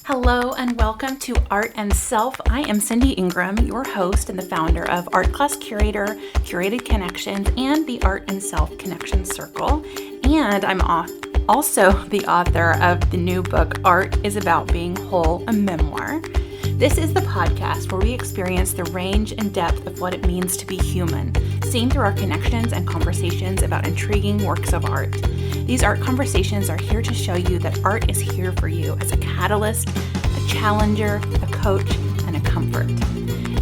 Hello and welcome to Art and Self. I am Cindy Ingram, your host and the founder of Art Class Curator, Curated Connections, and the Art and Self Connection Circle. And I'm also the author of the new book, Art is About Being Whole, a Memoir. This is the podcast where we experience the range and depth of what it means to be human, seen through our connections and conversations about intriguing works of art. These art conversations are here to show you that art is here for you as a catalyst, a challenger, a coach, and a comfort.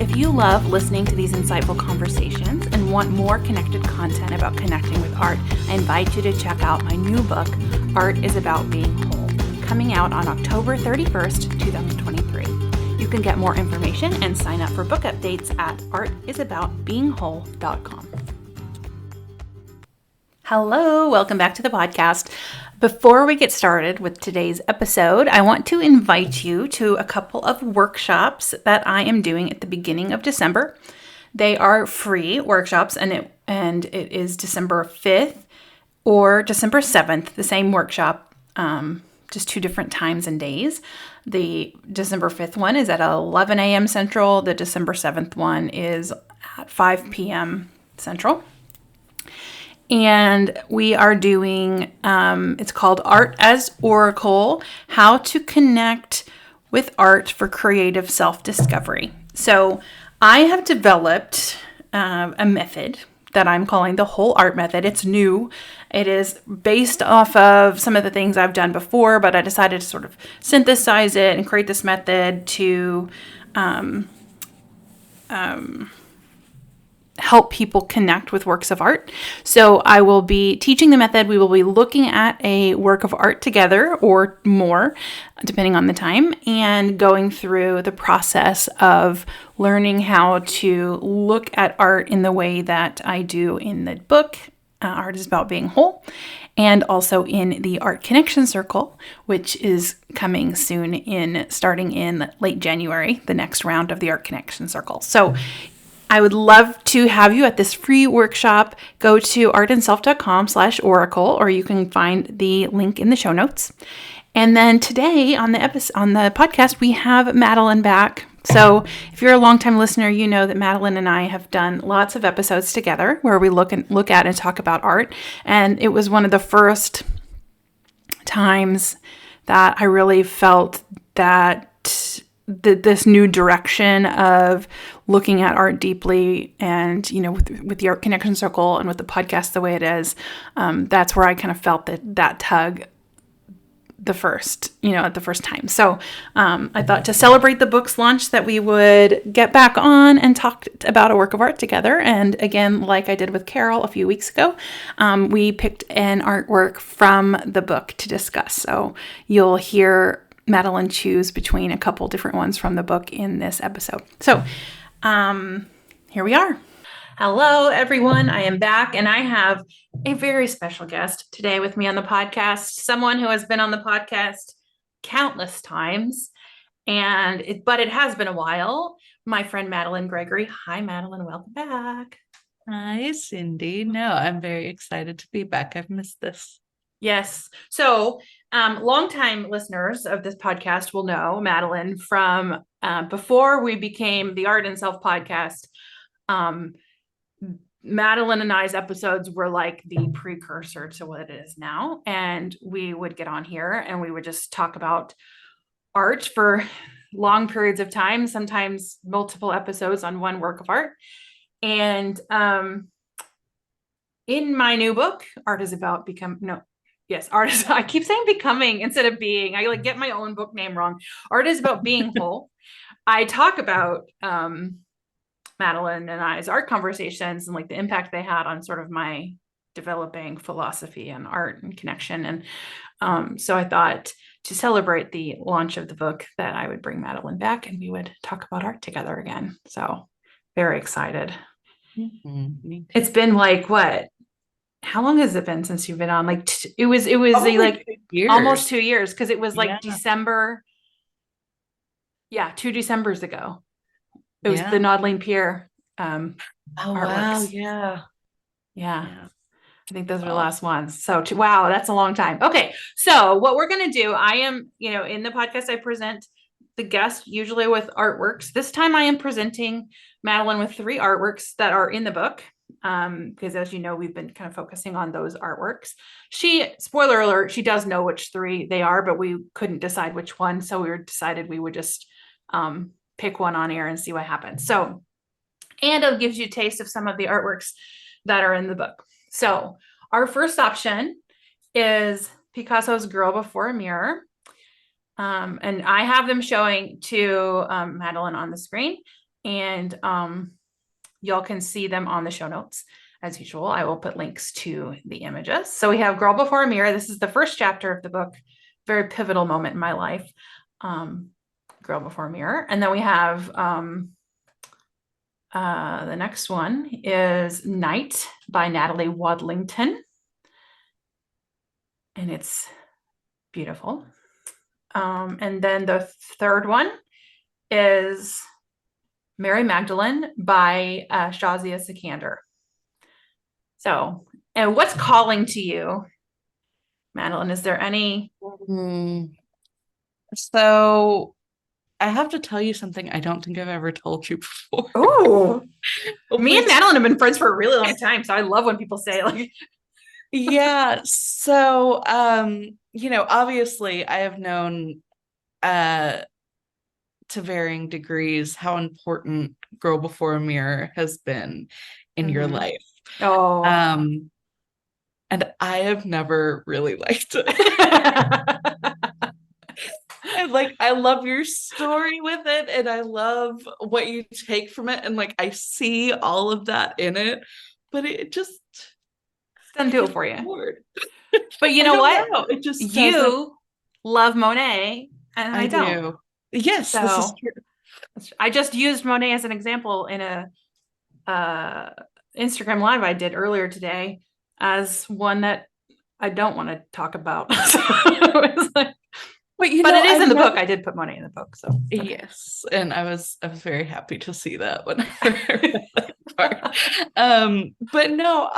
If you love listening to these insightful conversations and want more connected content about connecting with art, I invite you to check out my new book, Art is About Being Whole, coming out on October 31st, 2023. You can get more information and sign up for book updates at artisaboutbeingwhole.com. Hello, welcome back to the podcast. Before we get started with today's episode, I want to invite you to a couple of workshops that I am doing at the beginning of December. They are free workshops, and it is December 5th or December 7th, the same workshop, just two different times and days. The December 5th one is at 11 a.m. Central. The December 7th one is at 5 p.m. Central. And we are doing, it's called Art as Oracle, How to Connect with Art for Creative Self-Discovery. So I have developed a method that I'm calling the Whole Art Method. It's new. It is based off of some of the things I've done before, but I decided to sort of synthesize it and create this method to help people connect with works of art. So I will be teaching the method. We will be looking at a work of art together or more, depending on the time, and going through the process of learning how to look at art in the way that I do in the book, Art is About Being Whole, and also in the Art Connection Circle, which is coming soon starting in late January, the next round of the Art Connection Circle. So I would love to have you at this free workshop. Go to artandself.com/oracle, or you can find the link in the show notes. And then today on the podcast, we have Madalyn back. So if you're a longtime listener, you know that Madalyn and I have done lots of episodes together where we look at and talk about art. And it was one of the first times that I really felt that this new direction of looking at art deeply, and with the Art Connection Circle and with the podcast the way it is, that's where I kind of felt that tug at the first time. So I thought to celebrate the book's launch that we would get back on and talk about a work of art together. And again, like I did with Carol a few weeks ago, we picked an artwork from the book to discuss. So you'll hear Madalyn choose between a couple different ones from the book in this episode. So here we are. Hello, everyone. I am back, and I have a very special guest today with me on the podcast, someone who has been on the podcast countless times, but it has been a while. My friend Madalyn Gregory. Hi, Madalyn. Welcome back. Hi, Cindy. No, I'm very excited to be back. I've missed this. Yes. So longtime listeners of this podcast will know Madalyn from before we became the Art and Self podcast. Madalyn and I's episodes were like the precursor to what it is now. And we would get on here and we would just talk about art for long periods of time, sometimes multiple episodes on one work of art. And in my new book, Art is About I keep saying becoming instead of being. I get my own book name wrong. Art is About Being Whole. I talk about Madalyn and I's art conversations and the impact they had on sort of my developing philosophy and art and connection. And so I thought to celebrate the launch of the book that I would bring Madalyn back and we would talk about art together again. So very excited. Mm-hmm. It's been what? How long has it been since you've been on? It was almost 2 years, because it was December. Yeah, 2 Decembers ago. It was the Natalie Pierre artworks. Wow, yeah. I think those are the last ones. So, wow, that's a long time. Okay. So what we're going to do, I am, in the podcast, I present the guest usually with artworks. This time I am presenting Madalyn with 3 artworks that are in the book. Because as you know, we've been kind of focusing on those artworks. Spoiler alert, she does know which 3 they are, but we couldn't decide which one. So we decided we would just pick one on air and see what happens. So, and it gives you a taste of some of the artworks that are in the book. So our first option is Picasso's Girl Before a Mirror. And I have them showing to Madalyn on the screen, and y'all can see them on the show notes. As usual, I will put links to the images. So we have Girl Before a Mirror. This is the first chapter of the book, very pivotal moment in my life. Girl Before a Mirror. And then we have the next one is Night by Natalie Wadlington. And it's beautiful. And then the third one is Mary Magdalene by Shazia Sikander. So, and what's calling to you, Madalyn? Is there any? So I have to tell you something I don't think I've ever told you before. Oh, me and Madalyn have been friends for a really long time, so I love when people say like. Yeah. So, obviously I have known to varying degrees how important Girl Before a Mirror has been in your life. Oh. And I have never really liked it. I love your story with it, and I love what you take from it, and like I see all of that in it, but it just doesn't do it for you. Bored. But you know what? It just you love Monet, and I don't. Do. Yes, so, this is true. I just used Monet as an example in a Instagram live I did earlier today as one that I don't want to talk about. So it was like, but it is in the book. I did put Monet in the book. So okay. Yes, and I was very happy to see that when I read that part. But no,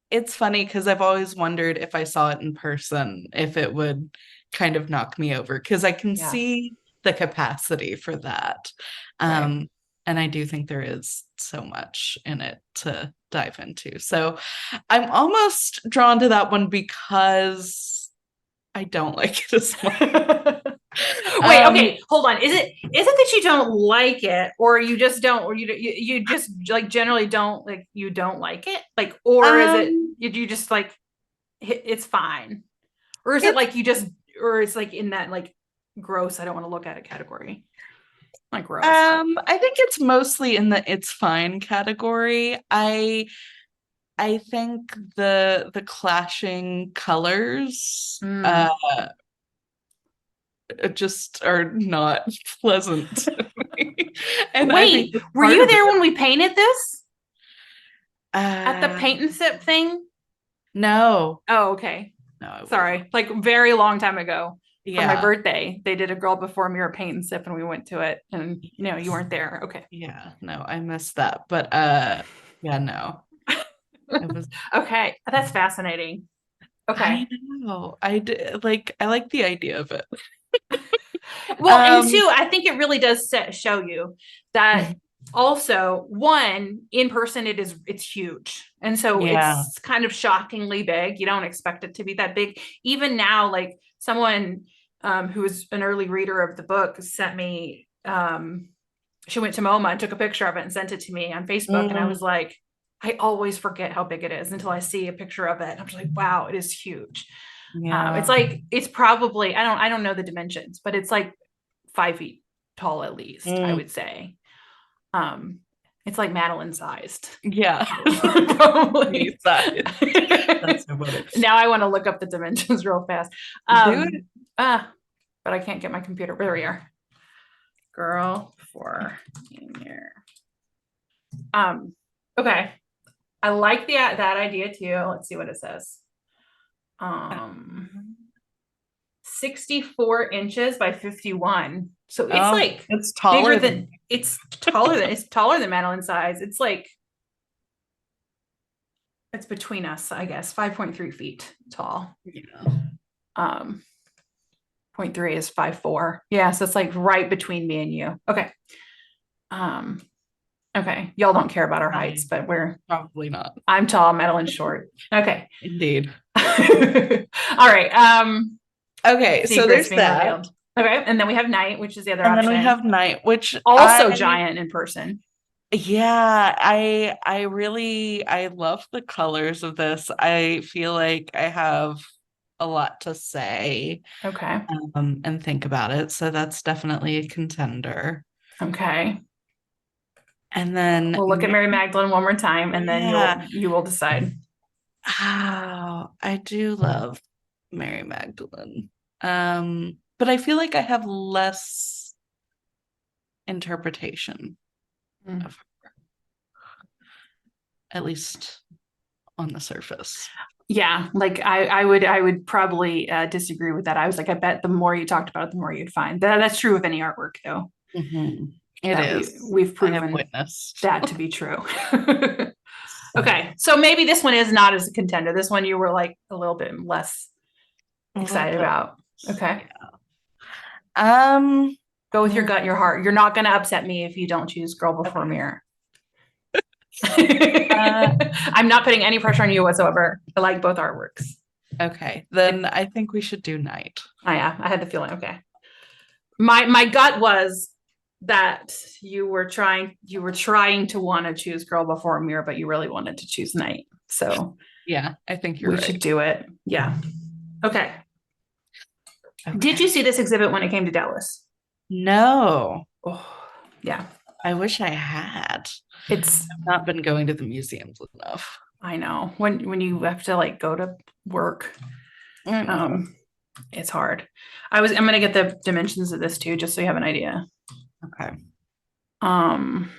it's funny because I've always wondered if I saw it in person, if it would kind of knock me over, because I can see the capacity for that. Right. And I do think there is so much in it to dive into. So I'm almost drawn to that one because I don't like it as much. Wait, okay, hold on. Is it that you don't like it, or you just don't, or you just like generally don't like, you don't like it, like, or is it you just like it's fine, or is it like you just, or it's like in that like gross, I don't want to look at it category? Like gross. I think it's mostly in the it's fine category. I think the clashing colors just are not pleasant to me. And wait, were you there when we painted this? At the paint and sip thing? No. Oh, okay. No. Sorry. Like very long time ago. For my birthday, they did a Girl Before a Mirror paint and sip, and we went to it, and no, you weren't there. Okay. Yeah, no, I missed that. But no. It was okay. That's fascinating. Okay. I know. I like the idea of it. Well, and two, I think it really does show you that also, one, in person it's huge, and so it's kind of shockingly big. You don't expect it to be that big. Even now, like someone who was an early reader of the book sent me, she went to MoMA and took a picture of it and sent it to me on Facebook, and I was like, I always forget how big it is until I see a picture of it. I'm just like, wow, it is huge. It's like, it's probably, I don't know the dimensions, but it's like 5 feet tall at least, I would say. It's like Madalyn sized. Yeah. Probably. That's so funny. Now I want to look up the dimensions real fast. Do it. But I can't get my computer. There we are. Girl Before a Mirror. Okay. I like that idea too. Let's see what it says. 64 inches by 51. So it's like it's taller than it's taller than Madalyn's size. It's like It's between us, I guess. 5.3 feet tall. Yeah. 0.3 is 5'4". Yeah, so it's like right between me and you. Okay. Um, okay. Y'all don't care about our heights, but Probably not. I'm tall, Madalyn's short. Okay. Indeed. All right. Okay, so Secrets there's being that. revealed. Okay, and then we have night, which is the other And option. then we have night, which also giant in person. Yeah, I love the colors of this. I feel like I have a lot to say Okay. and think about it. So that's definitely a contender. Okay. And then We'll look at Mary Magdalene one more time, and then you will decide. Oh, I do love Mary Magdalene. But I feel like I have less interpretation of her, at least on the surface. Yeah, like I would probably disagree with that. I was like, I bet the more you talked about it, the more you'd find. That's true of any artwork, though. Mm-hmm. It that is. We've I have proven witnessed that to be true. Okay, so maybe this one is not as a contender. This one you were like a little bit less excited about. Okay. Yeah. Go with your gut, your heart. You're not going to upset me if you don't choose Girl Before Mirror. I'm not putting any pressure on you whatsoever. I like both artworks. Okay, then I think we should do night. Oh yeah, I had the feeling. Okay. My gut was that you were trying to want to choose Girl Before Mirror, but you really wanted to choose Night. So yeah, I think you're we right. should do it. Yeah. Okay. Did you see this exhibit when it came to Dallas? No. Oh, yeah. I wish I had. I've not been going to the museums enough. I know. When you have to like go to work, it's hard. I'm gonna get the dimensions of this too, just so you have an idea. Okay. I'm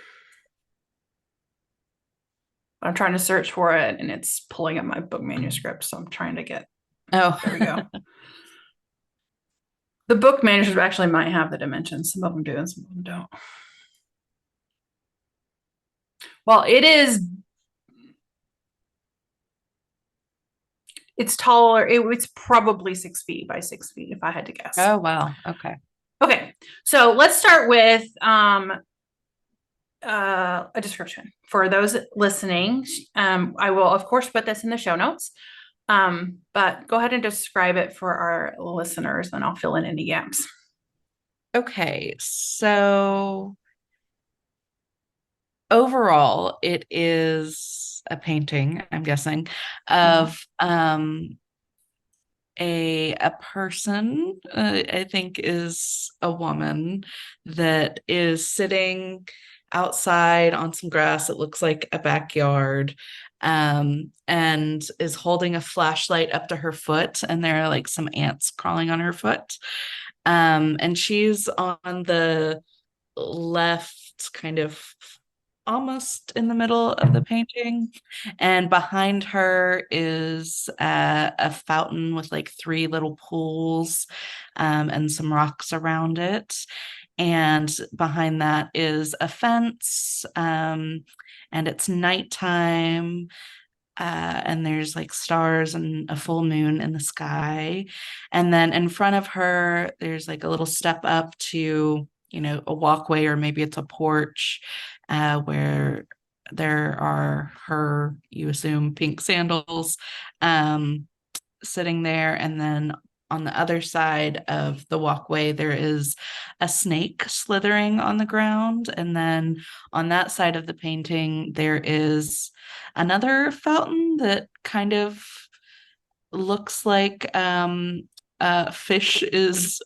trying to search for it and it's pulling up my book manuscript, so I'm trying to get. Oh, there we go. The book manuscript actually might have the dimensions. Some of them do and some of them don't. Well, it's taller. It's probably 6 feet by 6 feet, if I had to guess. Oh, wow. Okay. Okay. So let's start with a description for those listening. I will, of course, put this in the show notes. But go ahead and describe it for our listeners, and I'll fill in any gaps. Okay. So overall, it is a painting, I'm guessing, of a person, I think is a woman that is sitting outside on some grass. It looks like a backyard, and is holding a flashlight up to her foot, and there are like some ants crawling on her foot. And she's on the left, kind of almost in the middle of the painting, and behind her is a fountain with like 3 little pools, and some rocks around it, and behind that is a fence, and it's nighttime, and there's like stars and a full moon in the sky, and then in front of her there's like a little step up to, a walkway, or maybe it's a porch, where there are you assume, pink sandals, sitting there. And then on the other side of the walkway, there is a snake slithering on the ground. And then on that side of the painting, there is another fountain that kind of looks like fish is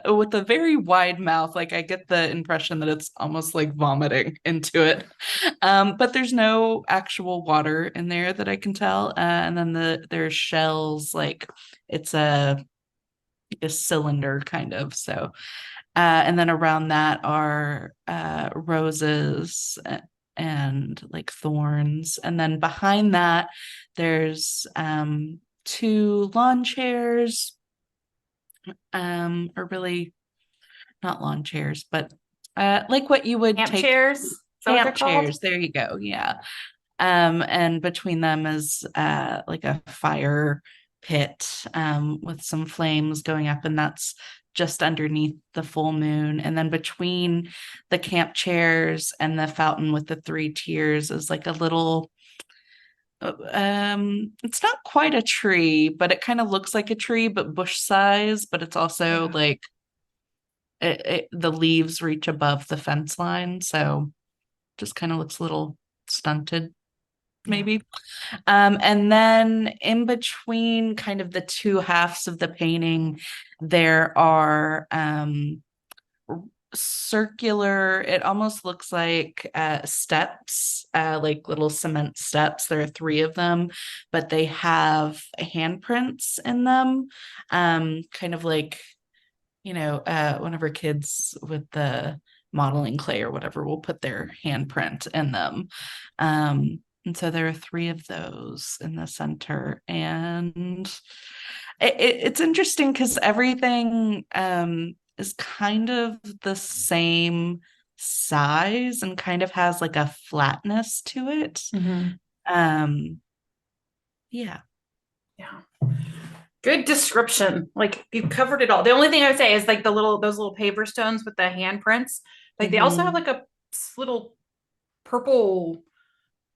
with a very wide mouth. Like, I get the impression that it's almost like vomiting into it. But there's no actual water in there that I can tell. And then there's shells, like it's a cylinder kind of. So, and then around that are roses and like thorns. And then behind that, there's 2 lawn chairs, or really not lawn chairs, but like what you would Camp take. chairs. Camp chairs. There you go. Yeah. And between them is like a fire pit with some flames going up, and that's just underneath the full moon. And then between the camp chairs and the fountain with the three tiers is like a little it's not quite a tree, but it kind of looks like a tree, but bush size, but it's also Yeah. like the leaves reach above the fence line, so just kind of looks a little stunted Yeah. maybe. And then in between kind of the two halves of the painting, there are circular, it almost looks like steps, like little cement steps. There are three of them, but they have handprints in them, kind of like, whenever kids with the modeling clay or whatever will put their handprint in them. And so there are three of those in the center. And it's interesting because everything is kind of the same size and kind of has like a flatness to it. Mm-hmm. Um, yeah. Yeah. Good description. Like you covered it all. The only thing I would say is like those little paver stones with the handprints. Like they also have Mhm. like a little purple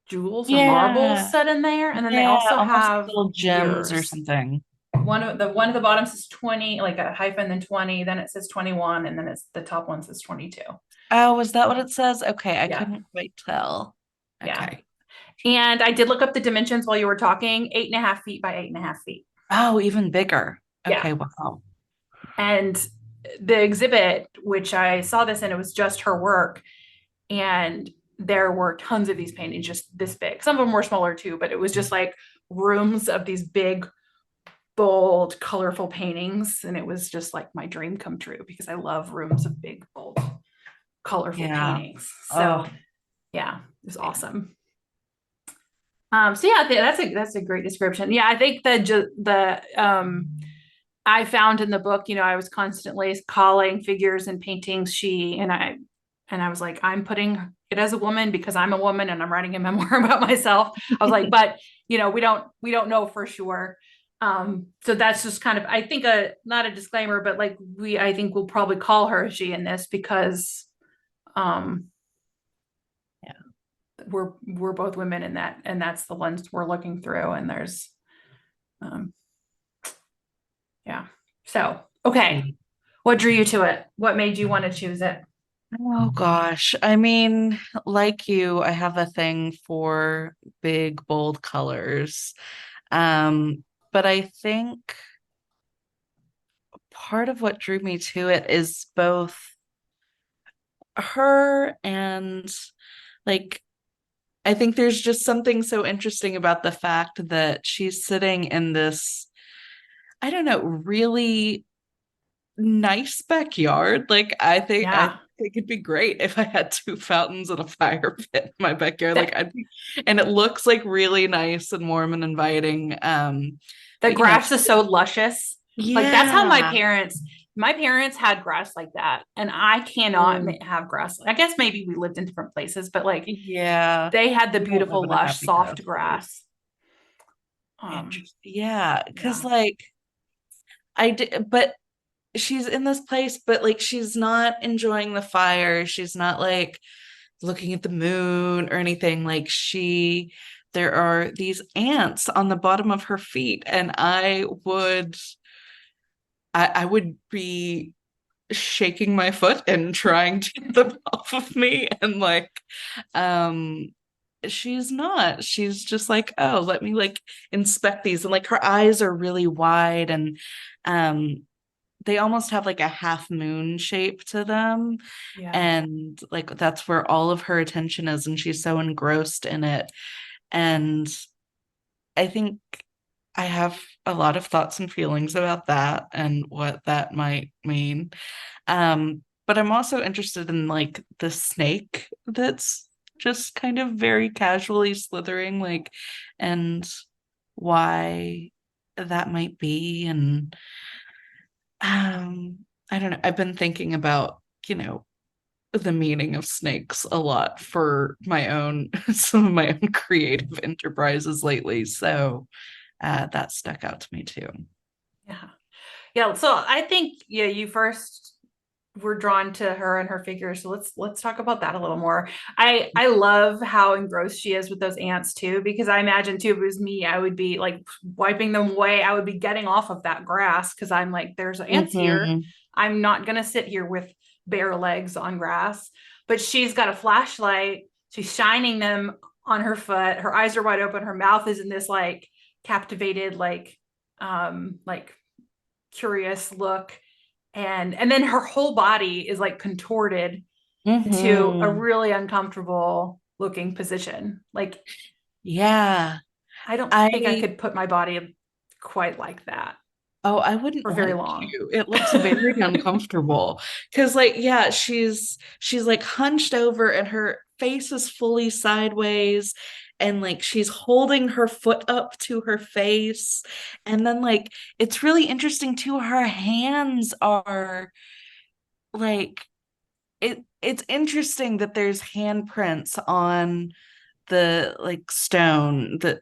jewels or marbles Yeah. set in there, and then they Yeah. also Almost like have little gems or years. something. One of the bottom says 20, like a hyphen, then 20, then it says 21, and then it's the top one says 22. Oh, is that what it says? Okay, I Yeah, couldn't quite tell. yeah. Okay. And I did look up the dimensions while you were talking, 8.5 feet by 8.5 feet. Oh, even bigger. Yeah. Okay, wow. And the exhibit, which I saw this in, it was just her work. And there were tons of these paintings just this big. Some of them were smaller too, but it was just like rooms of these big, bold, colorful paintings. And it was just like my dream come true because I love rooms of big, bold, colorful Yeah. paintings. So Oh, yeah, it was yeah. awesome. So yeah, that's a great description. Yeah, I think the I found in the book, I was constantly calling figures and paintings she, and I was like, I'm putting it as a woman because I'm a woman and I'm writing a memoir about myself. I was like, but we don't know for sure. So that's just kind of, I think, a not a disclaimer, but like I think we'll probably call her a she in this because um Yeah. we're both women in that, and that's the lens we're looking through, and there's um yeah. So okay. Sweet. What drew you to it? What made you want to choose it? Oh gosh. I mean, like you, I have a thing for big, bold colors. But I think part of what drew me to it is both her and like I think there's just something so interesting about the fact that she's sitting in this, I don't know, really nice backyard. Like I Yeah. think it'd be great if I had two fountains and a fire pit in my backyard. Like That I'd be, and it looks like really nice and warm and inviting. the But grass is so luscious. Like that's how yeah. my parents had grass like that, and I cannot Mm, have grass. I guess maybe we lived in different places, but like yeah. they had the We won't live beautiful in a lush happy soft grass state. grass. Interesting. Yeah, Yeah. because like I did, but she's in this place, but like she's not enjoying the fire. She's not like looking at the moon or anything. There are these ants on the bottom of her feet, and I would be shaking my foot and trying to get them off of me, and um, she's just like, oh, let me like inspect these, and like her eyes are really wide, and um they almost have like a half moon shape to them, Yeah. and like that's where all of her attention is, and she's so engrossed in it. And I think I have a lot of thoughts and feelings about that and what that might mean. But I'm also interested in like the snake that's just kind of very casually slithering, like, and why that might be. And I don't know. I've been thinking about, you know, the meaning of snakes a lot for my own some of my own creative enterprises lately. So that stuck out to me too. Yeah. Yeah. So I think, yeah, you first were drawn to her and her figure. So let's talk about that a little more. I love how engrossed she is with those ants too, because I imagine too, if it was me, I would be like wiping them away. I would be getting off of that grass because I'm like, there's ants here. Mm-hmm. I'm not gonna sit here with bare legs on grass. But she's got a flashlight. She's shining them on her foot. Her eyes are wide open. Her mouth is in this like captivated, like curious look, and then her whole body is like contorted into a Mm-hmm. really uncomfortable looking position. Like Yeah. I don't think I I could put my body quite like that Oh, I wouldn't for very want long. to. It looks very uncomfortable. Cause like, yeah, she's like hunched over and her face is fully sideways and like she's holding her foot up to her face. And then like it's really interesting too, her hands are like it's interesting that there's handprints on the like stone, the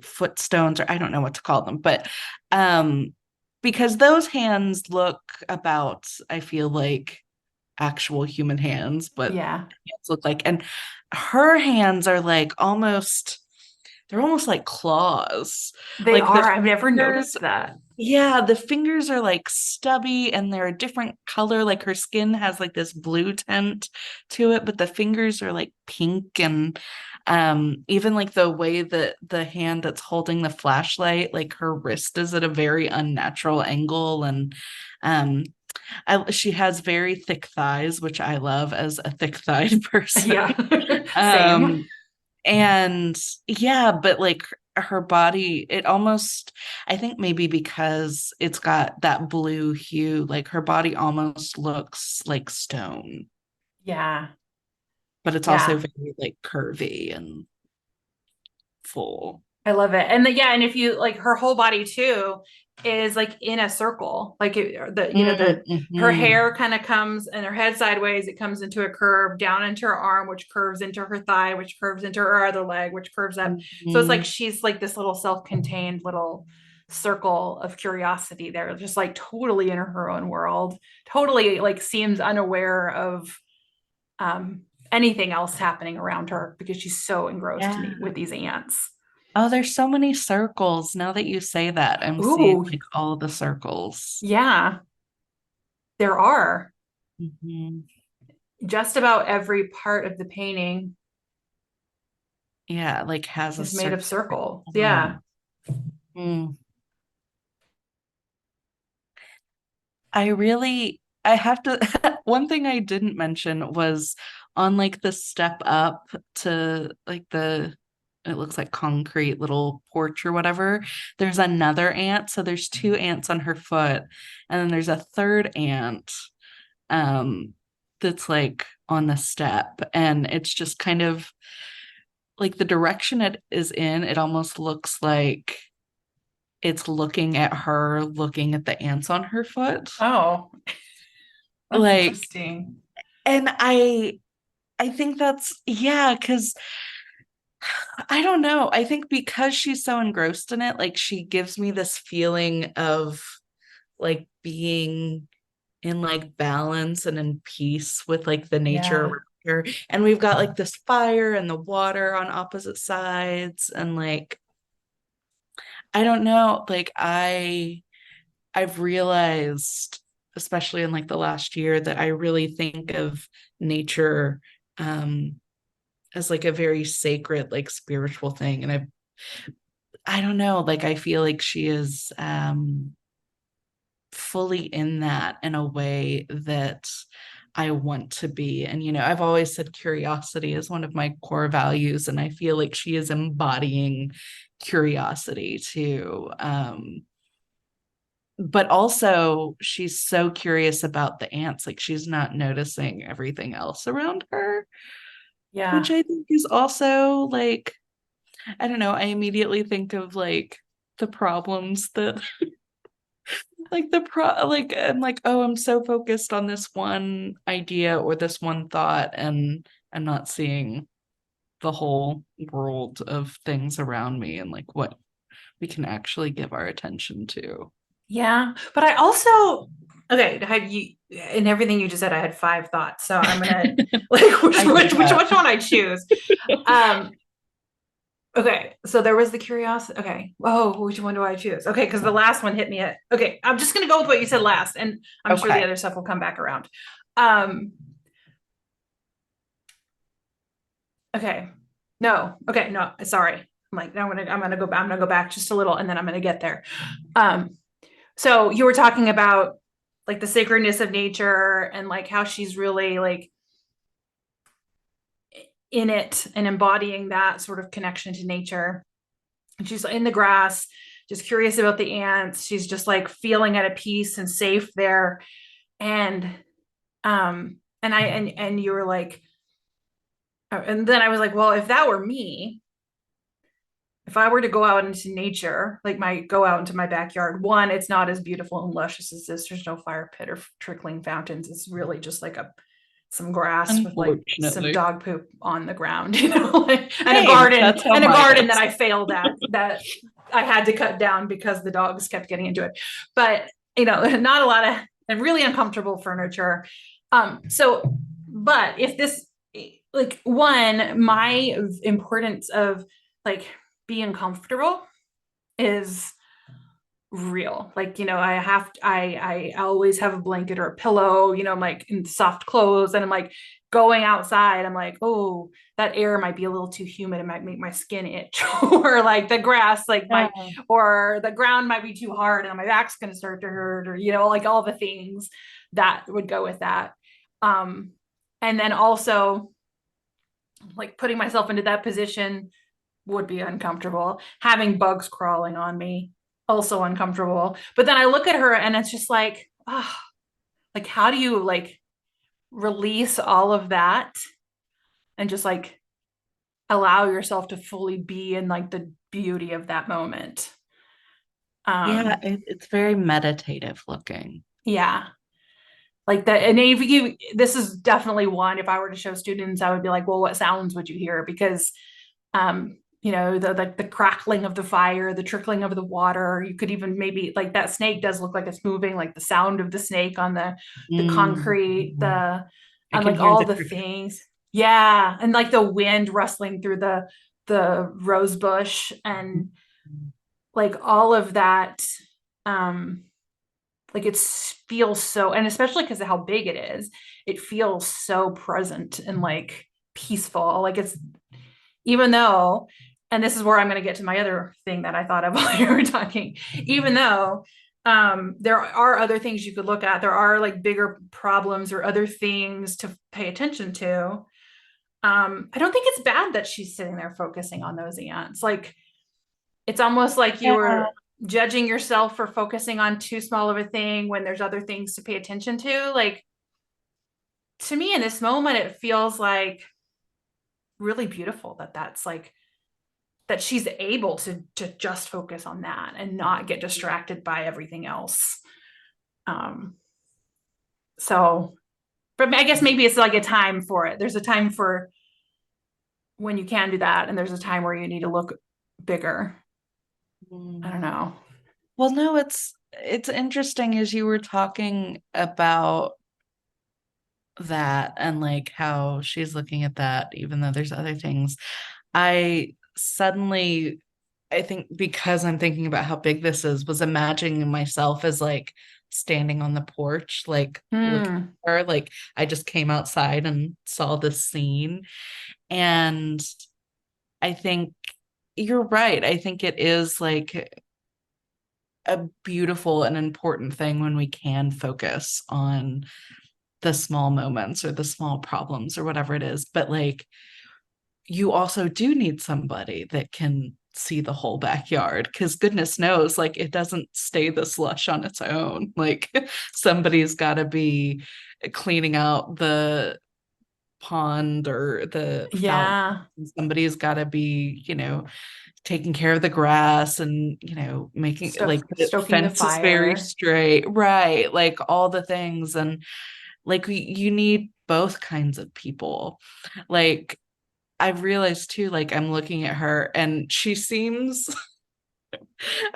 foot stones, or I don't know what to call them, but um because those hands look about, I feel like, actual human hands, but Yeah, hands look like, and her hands are like almost, they're almost like claws. they Like the are. I've never fingers, noticed that. yeah, the fingers are like stubby and they're a different color. Like her skin has like this blue tint to it, but the fingers are like pink, and even like the way that the hand that's holding the flashlight, like her wrist is at a very unnatural angle, and um she has very thick thighs, which I love as a thick thighed person. Yeah, same. um and yeah, but like her body, it almost, I think maybe because it's got that blue hue, like her body almost looks like stone, Yeah, but it's also yeah. very like curvy and full. I love it. And yeah, and if you like her whole body too is like in a circle. Like the her Mm-hmm. hair kind of comes and her head sideways, it comes into a curve down into her arm, which curves into her thigh, which curves into her other leg, which curves up. So it's like Mm-hmm. she's like this little self-contained little circle of curiosity there, just like totally in her own world, totally like seems unaware of um anything else happening around her because she's so engrossed Yeah. with these ants. Oh, there's so many circles. Now that you say that, I'm seeing Ooh, like all the circles. yeah, there are. Mhm. Just about every part of the painting Yeah, like has a is made of circle. circle. Yeah. Mm. I have to, one thing I didn't mention was on like the step up to like it looks like concrete little porch or whatever. There's another ant. So there's two ants on her foot. And then there's a third ant um that's like on the step. And it's just kind of like the direction it is in, it almost looks like it's looking at her, looking at the ants on her foot. Oh, that's Like, interesting. and I think that's, yeah, because I don't know. I think because she's so engrossed in it, like she gives me this feeling of like being in like balance and in peace with like the nature Yeah. around her. And we've got like this fire and the water on opposite sides. And like, I don't know, like I've realized, especially in like the last year, that I really think of nature um as like a very sacred, like spiritual thing. And I don't know, like I feel like she is fully in that in a way that I want to be. And I've always said curiosity is one of my core values, and I feel like she is embodying curiosity too. But also she's so curious about the ants, like she's not noticing everything else around her, which Yeah. I think is also like, I don't know, I immediately think of like the problems that like I'm like, oh, I'm so focused on this one idea or this one thought, and I'm not seeing the whole world of things around me and like what we can actually give our attention to. Yeah, but I also okay. Had you in everything you just said? I had 5 thoughts, so I'm gonna like which one I choose. Um, okay, so there was the curiosity. Okay, oh, which one do I choose? Okay, because the last one hit me at. Okay, I'm just gonna go with what you said last, and I'm sure the Okay. other stuff will come back around. Um, okay, no, okay, no, sorry. I'm like, I'm gonna go back just a little, and then I'm gonna get there. Um, so you were talking about like the sacredness of nature and like how she's really like in it and embodying that sort of connection to nature. And she's in the grass, just curious about the ants. She's just like feeling at a peace and safe there. And and you were like, and then I was like, well, if that were me, if I were to go out into nature, like go out into my backyard, one, it's not as beautiful and luscious as this. There's no fire pit or trickling fountains. It's really just like some grass with like some Unfortunately. dog poop on the ground, you know, and Same. That's how a mine garden that is. I failed at, that I had to cut down because the dogs kept getting into it. But not a lot of and really uncomfortable furniture. But if this like one, my importance of like being comfortable is real. Like, I always have a blanket or a pillow, I'm like in soft clothes, and I'm like going outside, I'm like, oh, that air might be a little too humid, it might make my skin itch. Or like the grass or the ground might be too hard and my back's going to start to hurt, or like all the things that would go with that. And then also like putting myself into that position would be uncomfortable. Having bugs crawling on me, also uncomfortable. But then I look at her and it's just like, oh, like how do you like release all of that and just like allow yourself to fully be in like the beauty of that moment? Yeah, it's very meditative looking. Yeah. Like that, and if this is definitely one. If I were to show students, I would be like, well, what sounds would you hear? Because the crackling of the fire, the trickling of the water. You could even maybe like that snake does look like it's moving, like the sound of the snake on the concrete, I and can like hear all the the things. Yeah, and like the wind rustling through the rose bush and like all of that. Um, like it feels so, and especially because of how big it is, it feels so present and like peaceful. Like it's even though, and this is where I'm going to get to my other thing that I thought of while you were talking, even though there are other things you could look at, there are like bigger problems or other things to pay attention to. I don't think it's bad that she's sitting there focusing on those ants. Like it's almost like you Yeah. were judging yourself for focusing on too small of a thing when there's other things to pay attention to. Like to me in this moment, it feels like really beautiful that's like that she's able to just focus on that and not get distracted by everything else. Um, so, but I guess maybe it's like a time for it. There's a time for when you can do that, and there's a time where you need to look bigger. I don't know. Well, no, it's interesting as you were talking about that and like how she's looking at that, even though there's other things. I suddenly, I think because I'm thinking about how big this is, was imagining myself as like standing on the porch, like looking at her. Like I just came outside and saw this scene. And I think you're right. I think it is like a beautiful and important thing when we can focus on the small moments or the small problems or whatever it is. But like, you also do need somebody that can see the whole backyard because goodness knows, like, it doesn't stay this lush on its own. Like, somebody's got to be cleaning out the pond or the fountain. Yeah. Somebody's got to be, taking care of the grass and, making like the Stoking the fence is very fire. straight. Right. Like all the things. And like you need both kinds of people. Like I've realized too, like I'm looking at her and she seems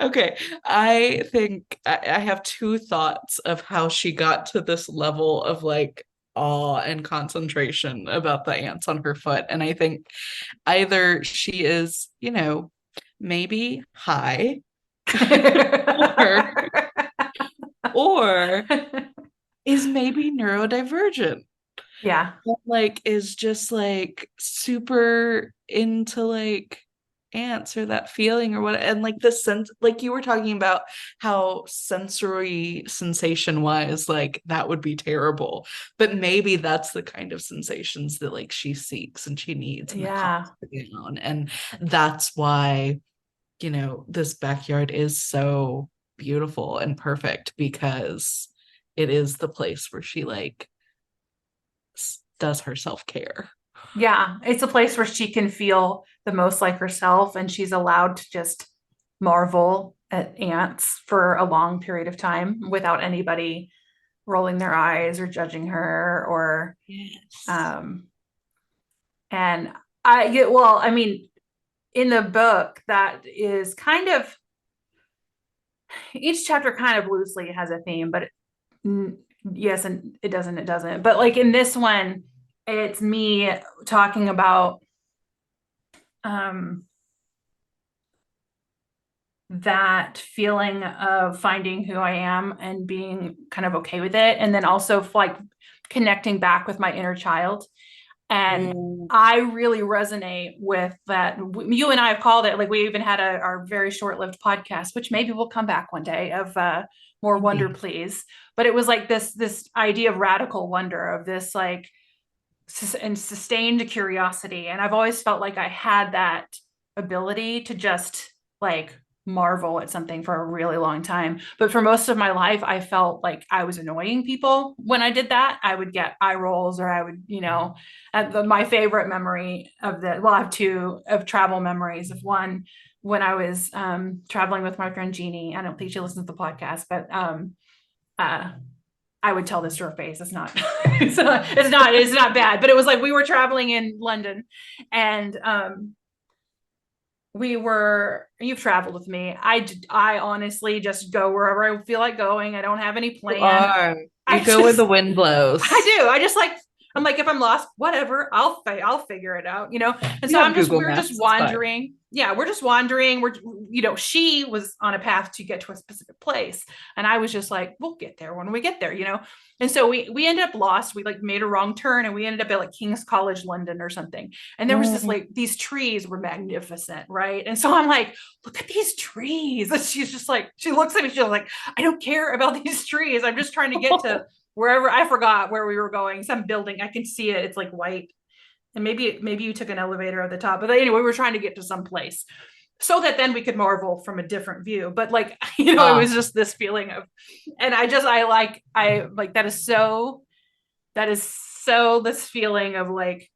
okay. I think I have two thoughts of how she got to this level of like awe and concentration about the ants on her foot. And I think either she is, maybe high or, or is maybe neurodivergent. Yeah. Like is just like super into like ants or that feeling or what, and like the sense, like you were talking about how sensory sensation wise like that would be terrible, but maybe that's the kind of sensations that like she seeks and she needs and that Yeah. calms her down. And that's why this backyard is so beautiful and perfect, because it is the place where she like does her self-care. Yeah. It's a place where she can feel the most like herself, and she's allowed to just marvel at ants for a long period of time without anybody rolling their eyes or judging her or Yes. um and I get well, I mean, in the book that is kind of each chapter kind of loosely has a theme, but yes, and it doesn't. But like in this one, it's me talking about um that feeling of finding who I am and being kind of okay with it. And then also like connecting back with my inner child. And I really resonate with that. You and I have called it, like we even had our very short-lived podcast, which maybe will come back one day, of more wonder, please. But it was like this idea of radical wonder, of this like and sustained curiosity. And I've always felt like I had that ability to just like marvel at something for a really long time. But for most of my life, I felt like I was annoying people when I did that. I would get eye rolls, or I would, my favorite memory of I have two of travel memories. Of one, when I was traveling with my friend Jeannie. I don't think she listens to the podcast, but uh, I would tell this to her face. It's not bad, but it was like we were traveling in London, and you've traveled with me. I honestly just go wherever I feel like going. I don't have any plan. You go where the wind blows. I do. I'm like, if I'm lost, whatever, I'll figure it out, And You so have Google Maps, just wandering. Yeah, we're just wandering. She was on a path to get to a specific place, and I was just like, we'll get there when we get there, And so we ended up lost. We like made a wrong turn, and we ended up at like King's College London or something. And there was this like, these trees were magnificent, right? And so I'm like, look at these trees. And she's just like, she looks at me, she's like, I don't care about these trees. I'm just trying to get to wherever. I forgot where we were going, some building. I can see it. It's like white. And maybe you took an elevator at the top. But anyway, we were trying to get to some place so that then we could marvel from a different view. But like, it was just this feeling of, and I like, that is so this feeling of like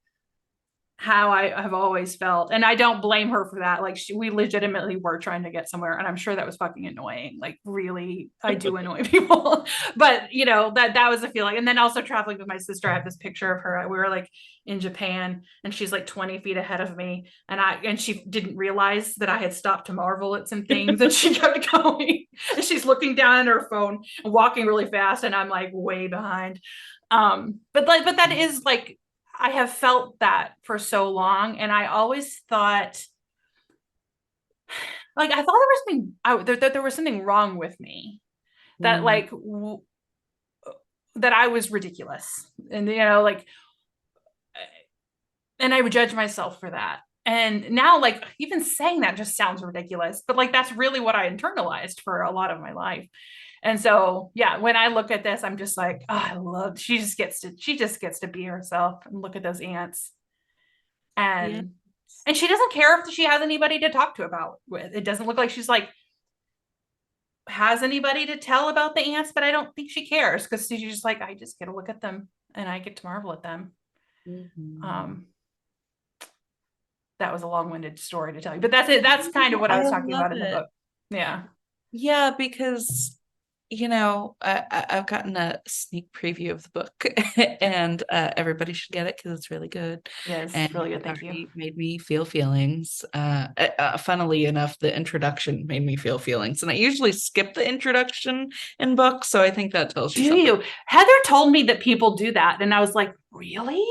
how I have always felt. And I don't blame her for that. Like we legitimately were trying to get somewhere, and I'm sure that was fucking annoying. Like really, I do annoy people, but that was a feeling. And then also traveling with my sister, I have this picture of her. We were like in Japan, and she's like 20 feet ahead of me. And she didn't realize that I had stopped to marvel at some things, and she kept going, and she's looking down at her phone and walking really fast. And I'm like way behind. But that is like, I have felt that for so long, and I always thought, like, I thought there was something wrong with me, that like that I was ridiculous, and like, and I would judge myself for that. And now, like, even saying that just sounds ridiculous, but like that's really what I internalized for a lot of my life. And so, yeah, when I look at this, I'm just like, she just gets to be herself and look at those ants. And she doesn't care if she has anybody to talk to about with. It doesn't look like she's like has anybody to tell about the ants, but I don't think she cares, because she's just like, I just get to look at them and I get to marvel at them. Um, that was a long-winded story to tell you, but that's it. That's kind of what I was talking about in the book. Yeah. Yeah, because I've gotten a sneak preview of the book, and everybody should get it because it's really good. Yes, And really good. it Thank you. already made me feel feelings. Funnily enough, the introduction made me feel feelings, and I usually skip the introduction in books, so I think that tells you Do something. you? Heather told me that people do that, and I was like, really?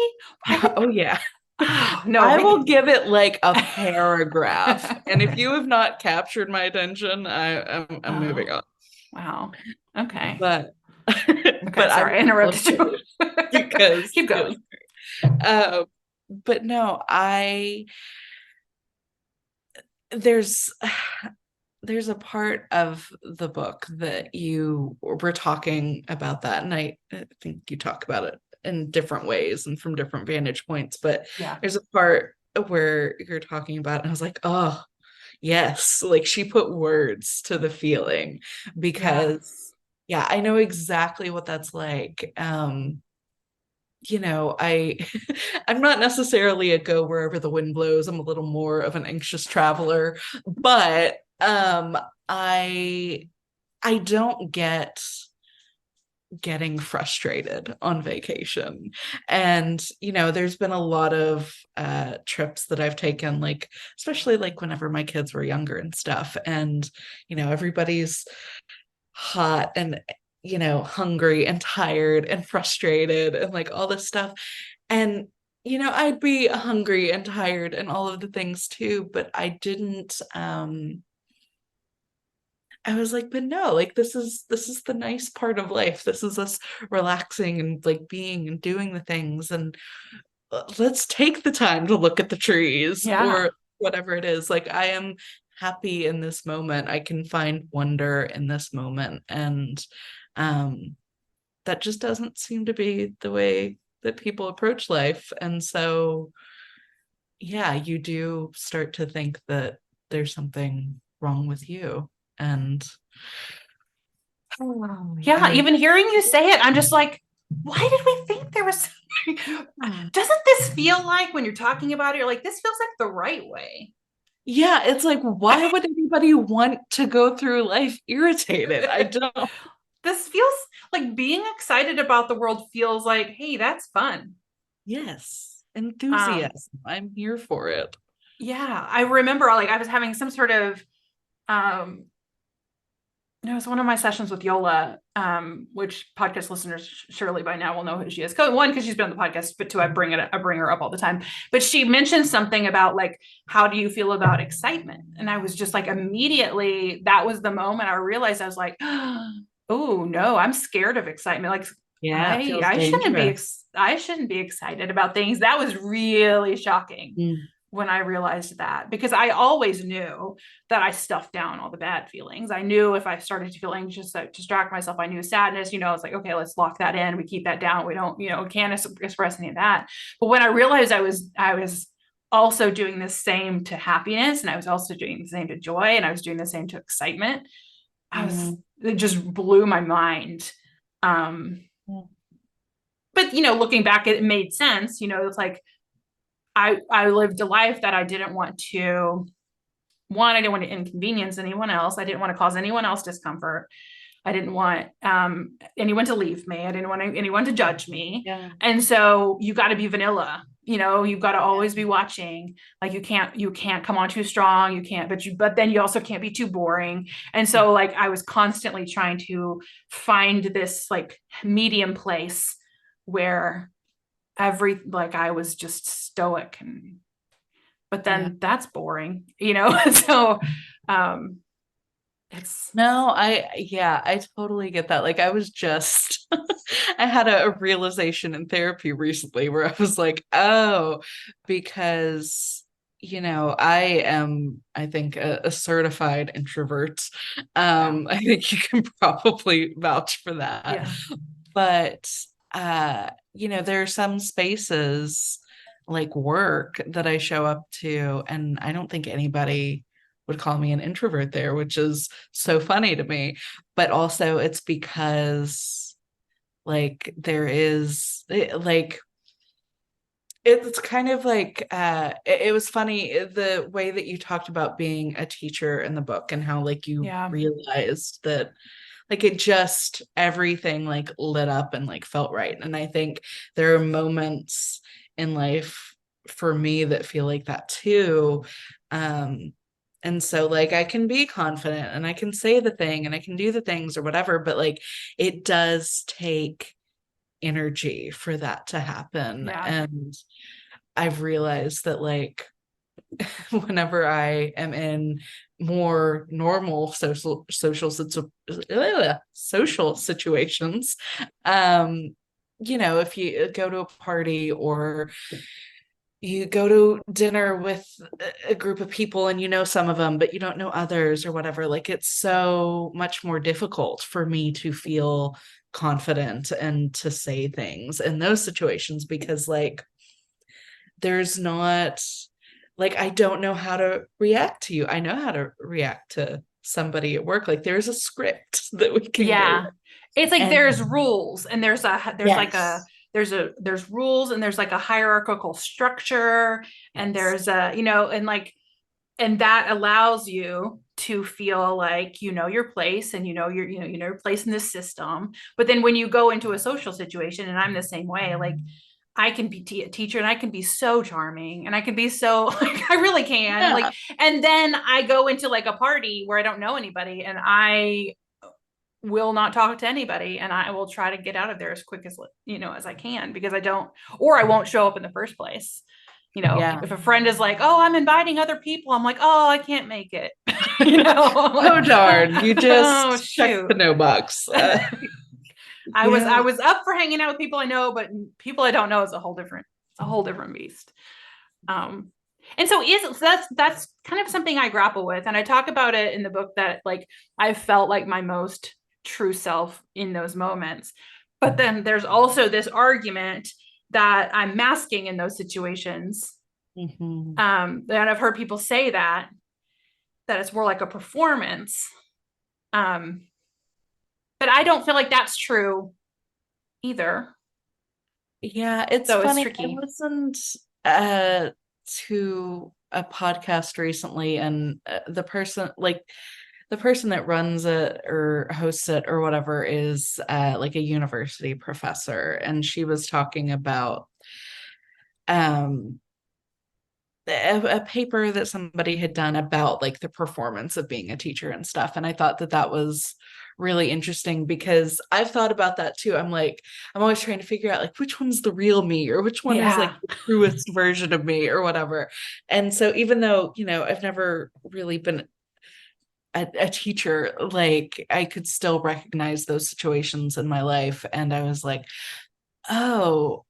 Oh yeah. Oh, no, I will give it like a paragraph, and if you have not captured my attention, I'm moving on. Wow. Okay. But Okay, I sorry, I interrupted you. because Keep going. uh, but no, there's there's a part of the book that you were talking about that, and I think you talk about it in different ways and from different vantage points, but Yeah. there's a part where you're talking about it, and I was like, oh yes, like she put words to the feeling, because yeah, I know exactly what that's like. I I'm not necessarily a go wherever the wind blows. I'm a little more of an anxious traveler, but I I don't get getting frustrated on vacation. And there's been a lot of trips that I've taken, like especially like whenever my kids were younger and stuff, and everybody's hot and hungry and tired and frustrated and like all this stuff. And I'd be hungry and tired and all of the things too, but I was like, but no, like this is the nice part of life. This is us relaxing and like being and doing the things, and let's take the time to look at the trees Yeah. or whatever it is. Like, I am happy in this moment. I can find wonder in this moment. And um that just doesn't seem to be the way that people approach life. And so yeah, you do start to think that there's something wrong with you. And Yeah, even hearing you say it, I'm just like, why did we think there was something? Doesn't this feel like when you're talking about it, you're like, this feels like the right way? yeah, it's like, why would anybody want to go through life irritated? I don't. This feels like being excited about the world feels like, hey, that's fun. Yes, enthusiasm. I'm here for it. Yeah, I remember like I was having some sort of um it was one of my sessions with Yola, which podcast listeners surely by now will know who she is. One, because she's been on the podcast, but two, I bring her up all the time. But she mentioned something about like, how do you feel about excitement? And I was just like, immediately, that was the moment I realized I was like, oh no, I'm scared of excitement. Like, Yeah, it feels I shouldn't be dangerous. I shouldn't be excited about things. That was really shocking. Mm. When I realized that, because I always knew that I stuffed down all the bad feelings. I knew if I started to feel anxious, to distract myself. I knew sadness, it's like, okay, let's lock that in. We keep that down. We don't, can't express any of that. But when I realized I was also doing the same to happiness, and I was also doing the same to joy, and I was doing the same to excitement, it just blew my mind. But looking back, it made sense. It's like, I lived a life that I didn't want to. One, I didn't want to inconvenience anyone else. I didn't want to cause anyone else discomfort. I didn't want anyone to leave me. I didn't want anyone to judge me. Yeah. And so you got to be vanilla. You've got to always be watching. Like you can't come on too strong. You can't, but then you also can't be too boring. And so like I was constantly trying to find this like medium place where I was just stoic, but then that's boring, so it's No, I totally get that. Like, I was just I had a realization in therapy recently where I was like, oh, because I am, I think, a certified introvert. I think you can probably vouch for that. yeah. But there are some spaces like work that I show up to, and I don't think anybody would call me an introvert there, which is so funny to me. But also it's because like there is like It's kind of like it was funny the way that you talked about being a teacher in the book and how like you Yeah. realized that like it just everything like lit up and like felt right. And I think there are moments in life for me that feel like that too. And so like I can be confident and I can say the thing and I can do the things or whatever, but like it does take energy for that to happen. Yeah. And I've realized that like whenever I am in more normal social situations, you know, if you go to a party or you go to dinner with a group of people and you know some of them but you don't know others or whatever, like it's so much more difficult for me to feel confident and to say things in those situations because like there's not like I don't know how to react to you. I know how to react to somebody at work. Like there's a script that we can go Yeah. with. It's like And there's rules and yes. there's rules and there's like a hierarchical structure and Yes. there's a, and like, and that allows you to feel like your place and your place in this system. But then when you go into a social situation, and I'm the same way, like I can be a teacher and I can be so charming and I can be so like I really can like, Yeah. and then I go into like a party where I don't know anybody and I will not talk to anybody and I will try to get out of there as quick as as I can because I don't, or I won't show up in the first place. Yeah. If a friend is like, "Oh, I'm inviting other people," I'm like, "Oh, I can't make it." I'm Oh like, darn. You "Oh just checked shoot." the no box. I Yeah. was up for hanging out with people I know, but people I don't know is a whole different beast. Um, and so that's kind of something I grapple with, and I talk about it in the book that like I felt like my most true self in those moments. But then there's also this argument that I'm masking in those situations. Mhm. And I've heard people say that it's more like a performance. Um, but I don't feel like that's true either. Yeah, it's So it's funny. I tricky. listened to a podcast recently, and the person that runs it or hosts it or whatever is like a university professor, and she was talking about um a paper that somebody had done about like the performance of being a teacher and stuff. And I thought that that was really interesting because I've thought about that too. I'm like, I'm always trying to figure out like which one's the real me or which one is like Yeah. the truest version of me or whatever. And so even though, I've never really been a teacher, like I could still recognize those situations in my life. And I was like, oh,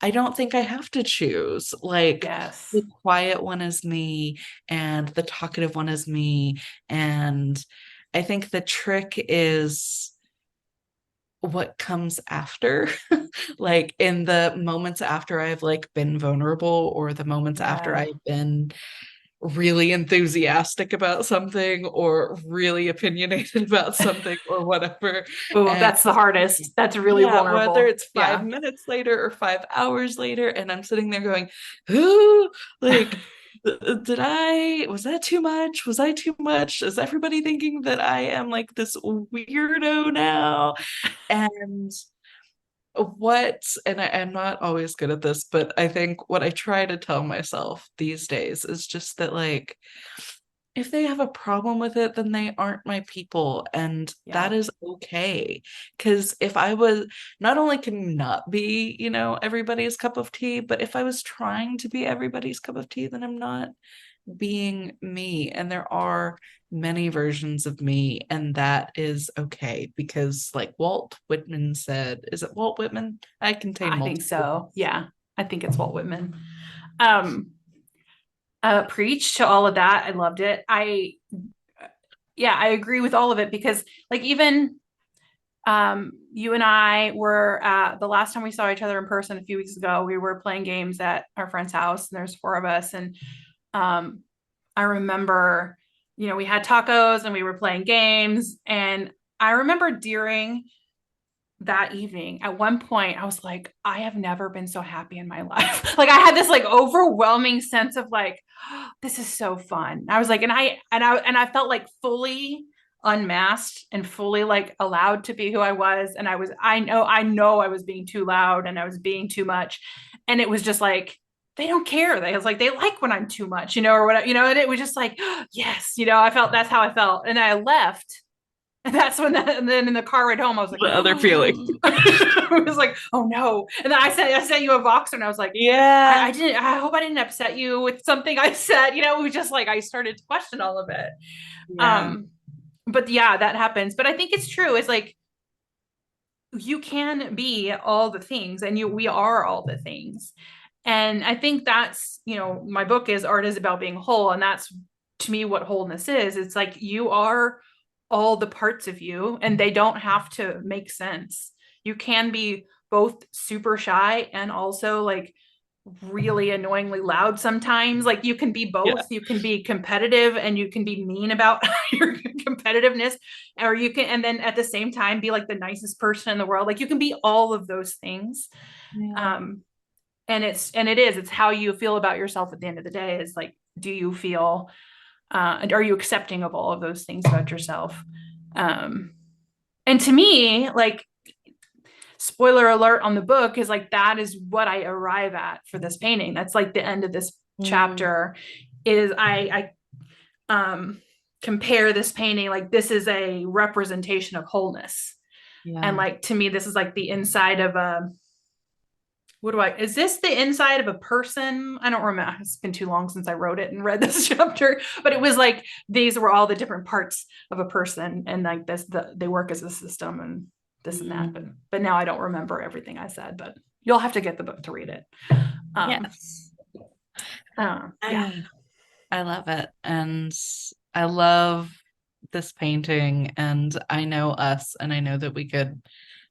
I don't think I have to choose. Like Yes. the quiet one is me and the talkative one is me. And I think the trick is what comes after. Like in the moments after I've like been vulnerable or the moments after Yeah. I've been really enthusiastic about something or really opinionated about something or whatever. Oh, And that's the hardest. That's really yeah, whether vulnerable. it's five Yeah. minutes later or 5 hours later, and I'm sitting there going, "Ooh, like, was that too much? Was I too much? Is everybody thinking that I am like this weirdo now?" And I'm not always good at this, but I think what I try to tell myself these days is just that, like, if they have a problem with it, then they aren't my people, and that Yeah. is okay. Because if I was not only can you not be, everybody's cup of tea, but if I was trying to be everybody's cup of tea, then I'm not being me. And there are many versions of me, and that is okay. Because, like Walt Whitman said, is it Walt Whitman? I contain I think multiple. so. Yeah. I think it's Walt Whitman. Um, preach to all of that. I loved it. Yeah, I agree with all of it because like even you and I were the last time we saw each other in person a few weeks ago, we were playing games at our friend's house and there's four of us. And um, I remember, we had tacos and we were playing games. And I remember during that evening, at one point, I was like, I have never been so happy in my life. Like I had this like overwhelming sense of like, oh, this is so fun. I was like, and I felt like fully unmasked and fully like allowed to be who I was. And I know I was being too loud and I was being too much. And it was just like, they don't care. They was like, they like when I'm too much, or whatever, and it was just like, oh, yes, I felt, that's how I felt. And I left. And that's when and then in the car ride home, I was like, The other feeling. I was like, oh no. And then I sent you a Voxer and I was like, Yeah. I hope I didn't upset you with something I said, it was just like, I started to question all of it. Yeah. But yeah, that happens. But I think it's true. It's like, you can be all the things and we are all the things. And I think that's, my book is Art is About Being Whole. And that's, to me, what wholeness is. It's like, you are all the parts of you and they don't have to make sense. You can be both super shy and also like really annoyingly loud sometimes. Like you can be both. Yeah. You can be competitive and you can be mean about your competitiveness, or you can, and then at the same time be like the nicest person in the world. Like you can be all of those things. Yeah. It's how you feel about yourself at the end of the day is like, do you feel and are you accepting of all of those things about yourself? And to me, like, spoiler alert on the book is like, that is what I arrive at for this painting. That's like the end of this chapter is I compare this painting, like this is a representation of wholeness. Yeah. And like, to me, this is like the inside of is this the inside of a person? I don't remember. It's been too long since I wrote it and read this chapter, but it was like, these were all the different parts of a person. And like they work as a system and this and that, but now I don't remember everything I said, but you'll have to get the book to read it. Yes. Yeah. I love it. And I love this painting, and I know us, and I know that we could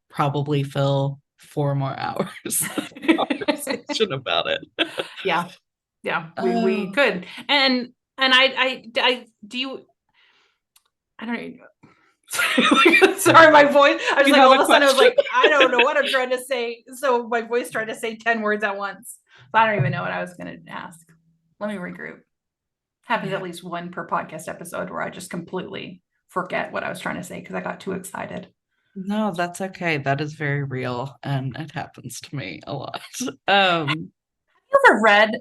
probably fill 4 more hours of conversation about it. Yeah. We could. And I do you, I don't know. Sorry, my voice. I was like, all of a sudden, I was like, I don't know what I'm trying to say. So my voice tried to say 10 words at once. So I don't even know what I was going to ask. Let me regroup. Happens at least one per podcast episode where I just completely forget what I was trying to say because I got too excited. No, that's okay. That is very real, and it happens to me a lot. Have you ever read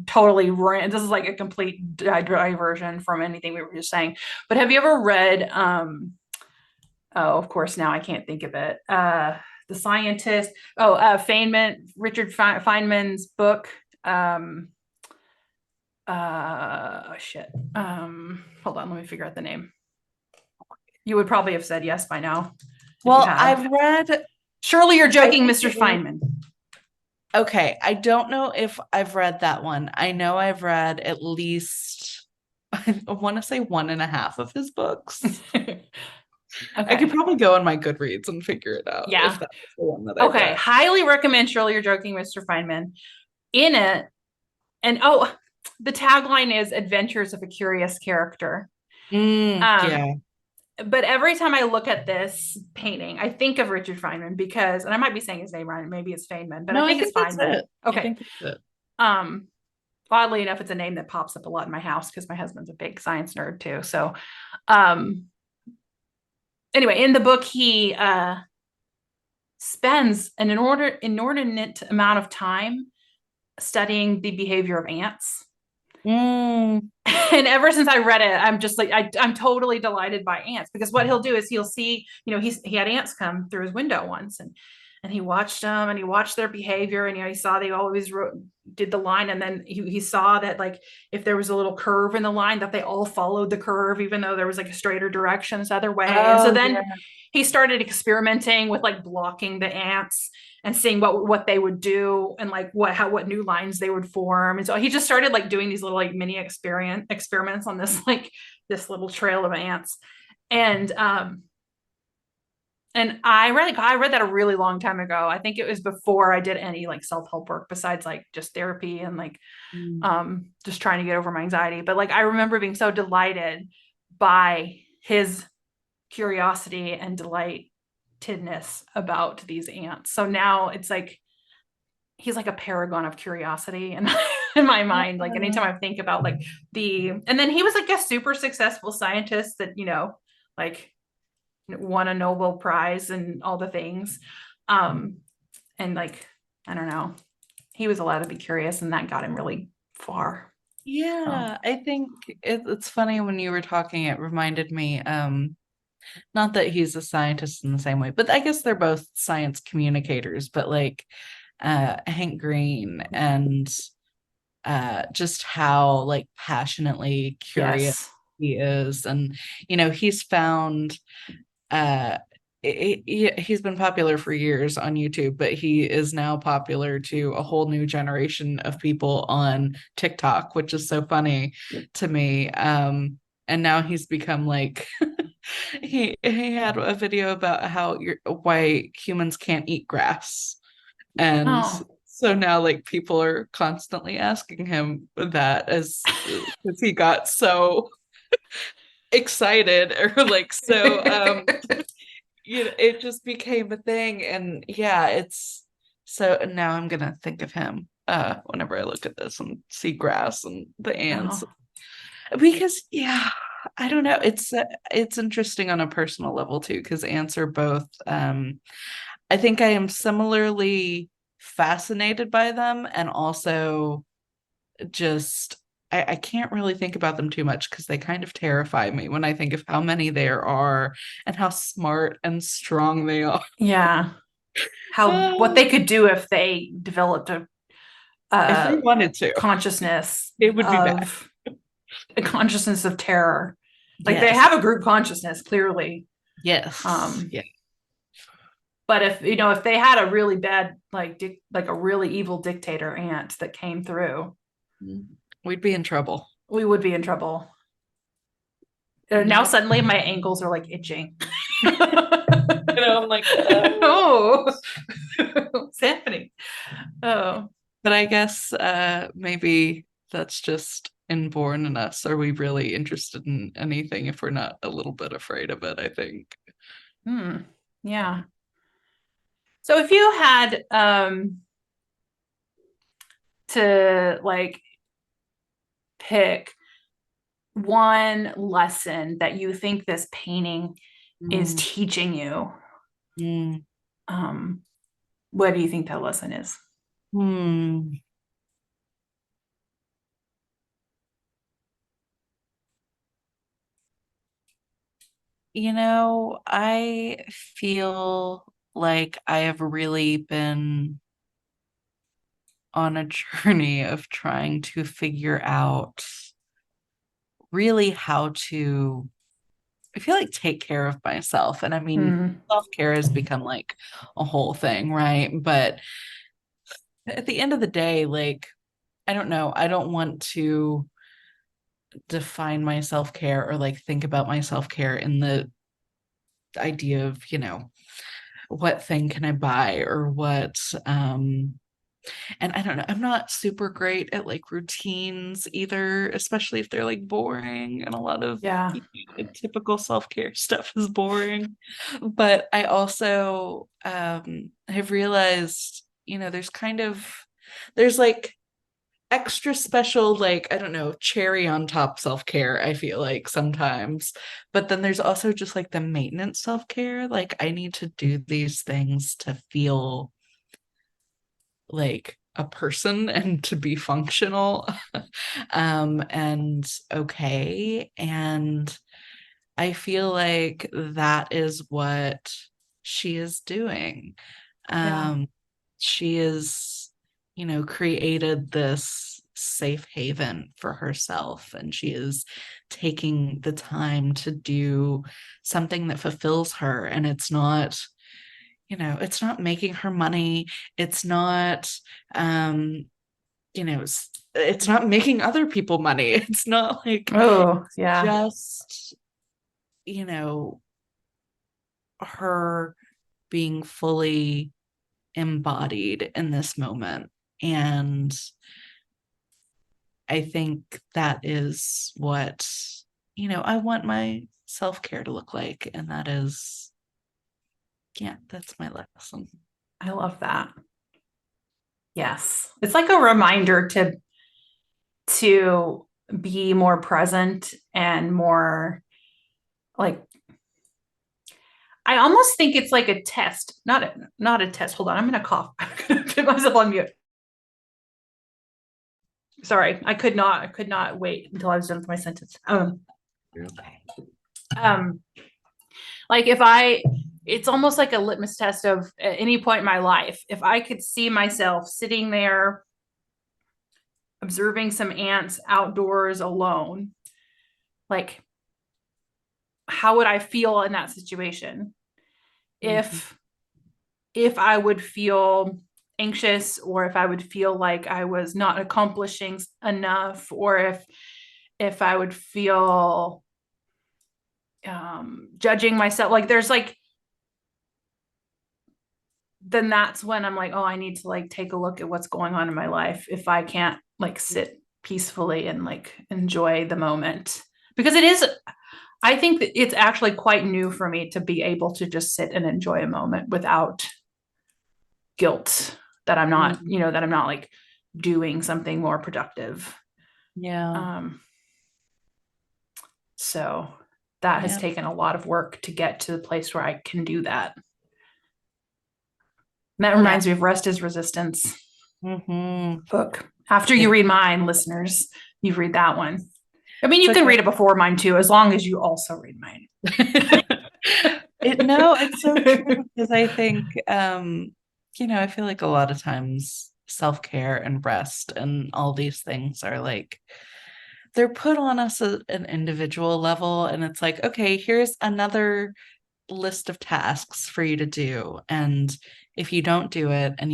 totally this is like a complete diversion from anything we were just saying, but have you ever read of course now I can't think of it, the scientist, Feynman, Richard Feynman's book, hold on, let me figure out the name. You would probably have said yes by now. Well, I've read. Surely you're joking, Mr. Feynman. Okay, I don't know if I've read that one. I know I've read at least, I want to say 1.5 of his books. Okay. I could probably go on my Goodreads and figure it out. Yeah. If that's the one that I read. Highly recommend Surely You're Joking, Mr. Feynman. In it, and the tagline is Adventures of a Curious Character. Yeah. But every time I look at this painting, I think of Richard Feynman because, and I might be saying his name right, maybe it's Feynman, but no, I think it's Feynman. Okay. I think it's it. Oddly enough, it's a name that pops up a lot in my house because my husband's a big science nerd too. So, anyway, in the book, he spends an inordinate amount of time studying the behavior of ants. And ever since I read it, I'm just like, I'm totally delighted by ants, because what he'll do is he'll see, he had ants come through his window once, and he watched them and he watched their behavior, and he saw they always did the line, and then he saw that like if there was a little curve in the line, that they all followed the curve even though there was like a straighter direction this other way. And so then he started experimenting with like blocking the ants and seeing what they would do and like what new lines they would form. And so he just started like doing these little like mini experiments on this little trail of ants. And I read that a really long time ago. I think it was before I did any like self-help work besides like just therapy and like just trying to get over my anxiety. But like I remember being so delighted by his curiosity and delight interestedness about these ants. So now it's like he's like a paragon of curiosity in, in my mind. Like anytime I think about like and then he was like a super successful scientist that, like won a Nobel Prize and all the things. And like, I don't know, he was allowed to be curious and that got him really far. Yeah, I think it's funny when you were talking, it reminded me, not that he's a scientist in the same way, but I guess they're both science communicators, but like Hank Green and just how like passionately curious Yes. he is. And, he's found uh he's been popular for years on YouTube, but he is now popular to a whole new generation of people on TikTok, which is so funny to me. And now he's become like he had a video about why humans can't eat grass. And Oh, so now like people are constantly asking him that as because he got so excited or like so it just became a thing. And yeah, it's so now I'm gonna think of him whenever I look at this and see grass and the ants, oh, because yeah, I don't know, it's interesting on a personal level too, because ants are both I think I am similarly fascinated by them, and also just I can't really think about them too much because they kind of terrify me when I think of how many there are and how smart and strong they are. yeah. What they could do if they developed If they uh wanted to, consciousness it would be bad. of a consciousness of terror. Like they Yes. have a group consciousness, clearly. Yes. Um, Yeah. but if they had a really bad, like a really evil dictator ant that came through, We'd be in trouble. we would be in trouble. Now Not, suddenly my ankles are like itching. I'm like, Oh, what's happening? Oh, but I guess maybe that's just inborn in us. Are we really interested in anything if we're not a little bit afraid of it? I think. yeah. So if you had to like pick one lesson that you think this painting is Mm, teaching you, mm, um, what do you think that lesson is? hmm. I feel like I have really been on a journey of trying to figure out really how to, I feel like, take care of myself. And I mean, Mm, self-care has become like a whole thing, right? But at the end of the day, like, I don't know, I don't want to define my self-care or like think about my self-care in the idea of, what thing can I buy or what and I don't know, I'm not super great at like routines either, especially if they're like boring, and a lot of yeah, typical self-care stuff is boring. But I also have realized, there's like extra special, like, I don't know, cherry on top self-care, I feel like sometimes. But then there's also just like the maintenance self-care. Like I need to do these things to feel like a person and to be functional and okay. And I feel like that is what she is doing. yeah, um she is, created this safe haven for herself, and she is taking the time to do something that fulfills her. And it's not making her money. It's not, um, it's not making other people money. It's not like, oh, yeah, just, you know, her being fully embodied in this moment. And I think that is what, I want my self care to look like. And that is Yeah, that's my lesson. I love that. Yes. It's like a reminder to be more present and more like I almost think it's like a test, not a test. Hold on, I'm gonna cough. I'm gonna put myself on mute. Sorry, I could not wait until I was done with my sentence. Okay. Um, like it's almost like a litmus test of at any point in my life, if I could see myself sitting there observing some ants outdoors alone, like how would I feel in that situation? Mm-hmm. If I would feel anxious, or if I would feel like I was not accomplishing enough, or if I would feel judging myself, like there's like, then that's when I'm like, oh, I need to like take a look at what's going on in my life if I can't like sit peacefully and like enjoy the moment. Because it is, I think that it's actually quite new for me to be able to just sit and enjoy a moment without guilt that I'm not, Mm-hmm. that I'm not like doing something more productive. Yeah. Um, so that has Yeah. taken a lot of work to get to the place where I can do that. And that Yeah. reminds me of Rest is Resistance Mm-hmm. book. After you read mine, listeners, you read that one. I mean, you It's can okay. read it before mine too, as long as you also read mine. No, it's so true because I think I feel like a lot of times self-care and rest and all these things are like they're put on us at an individual level, and it's like, okay, here's another list of tasks for you to do. And if you don't do it and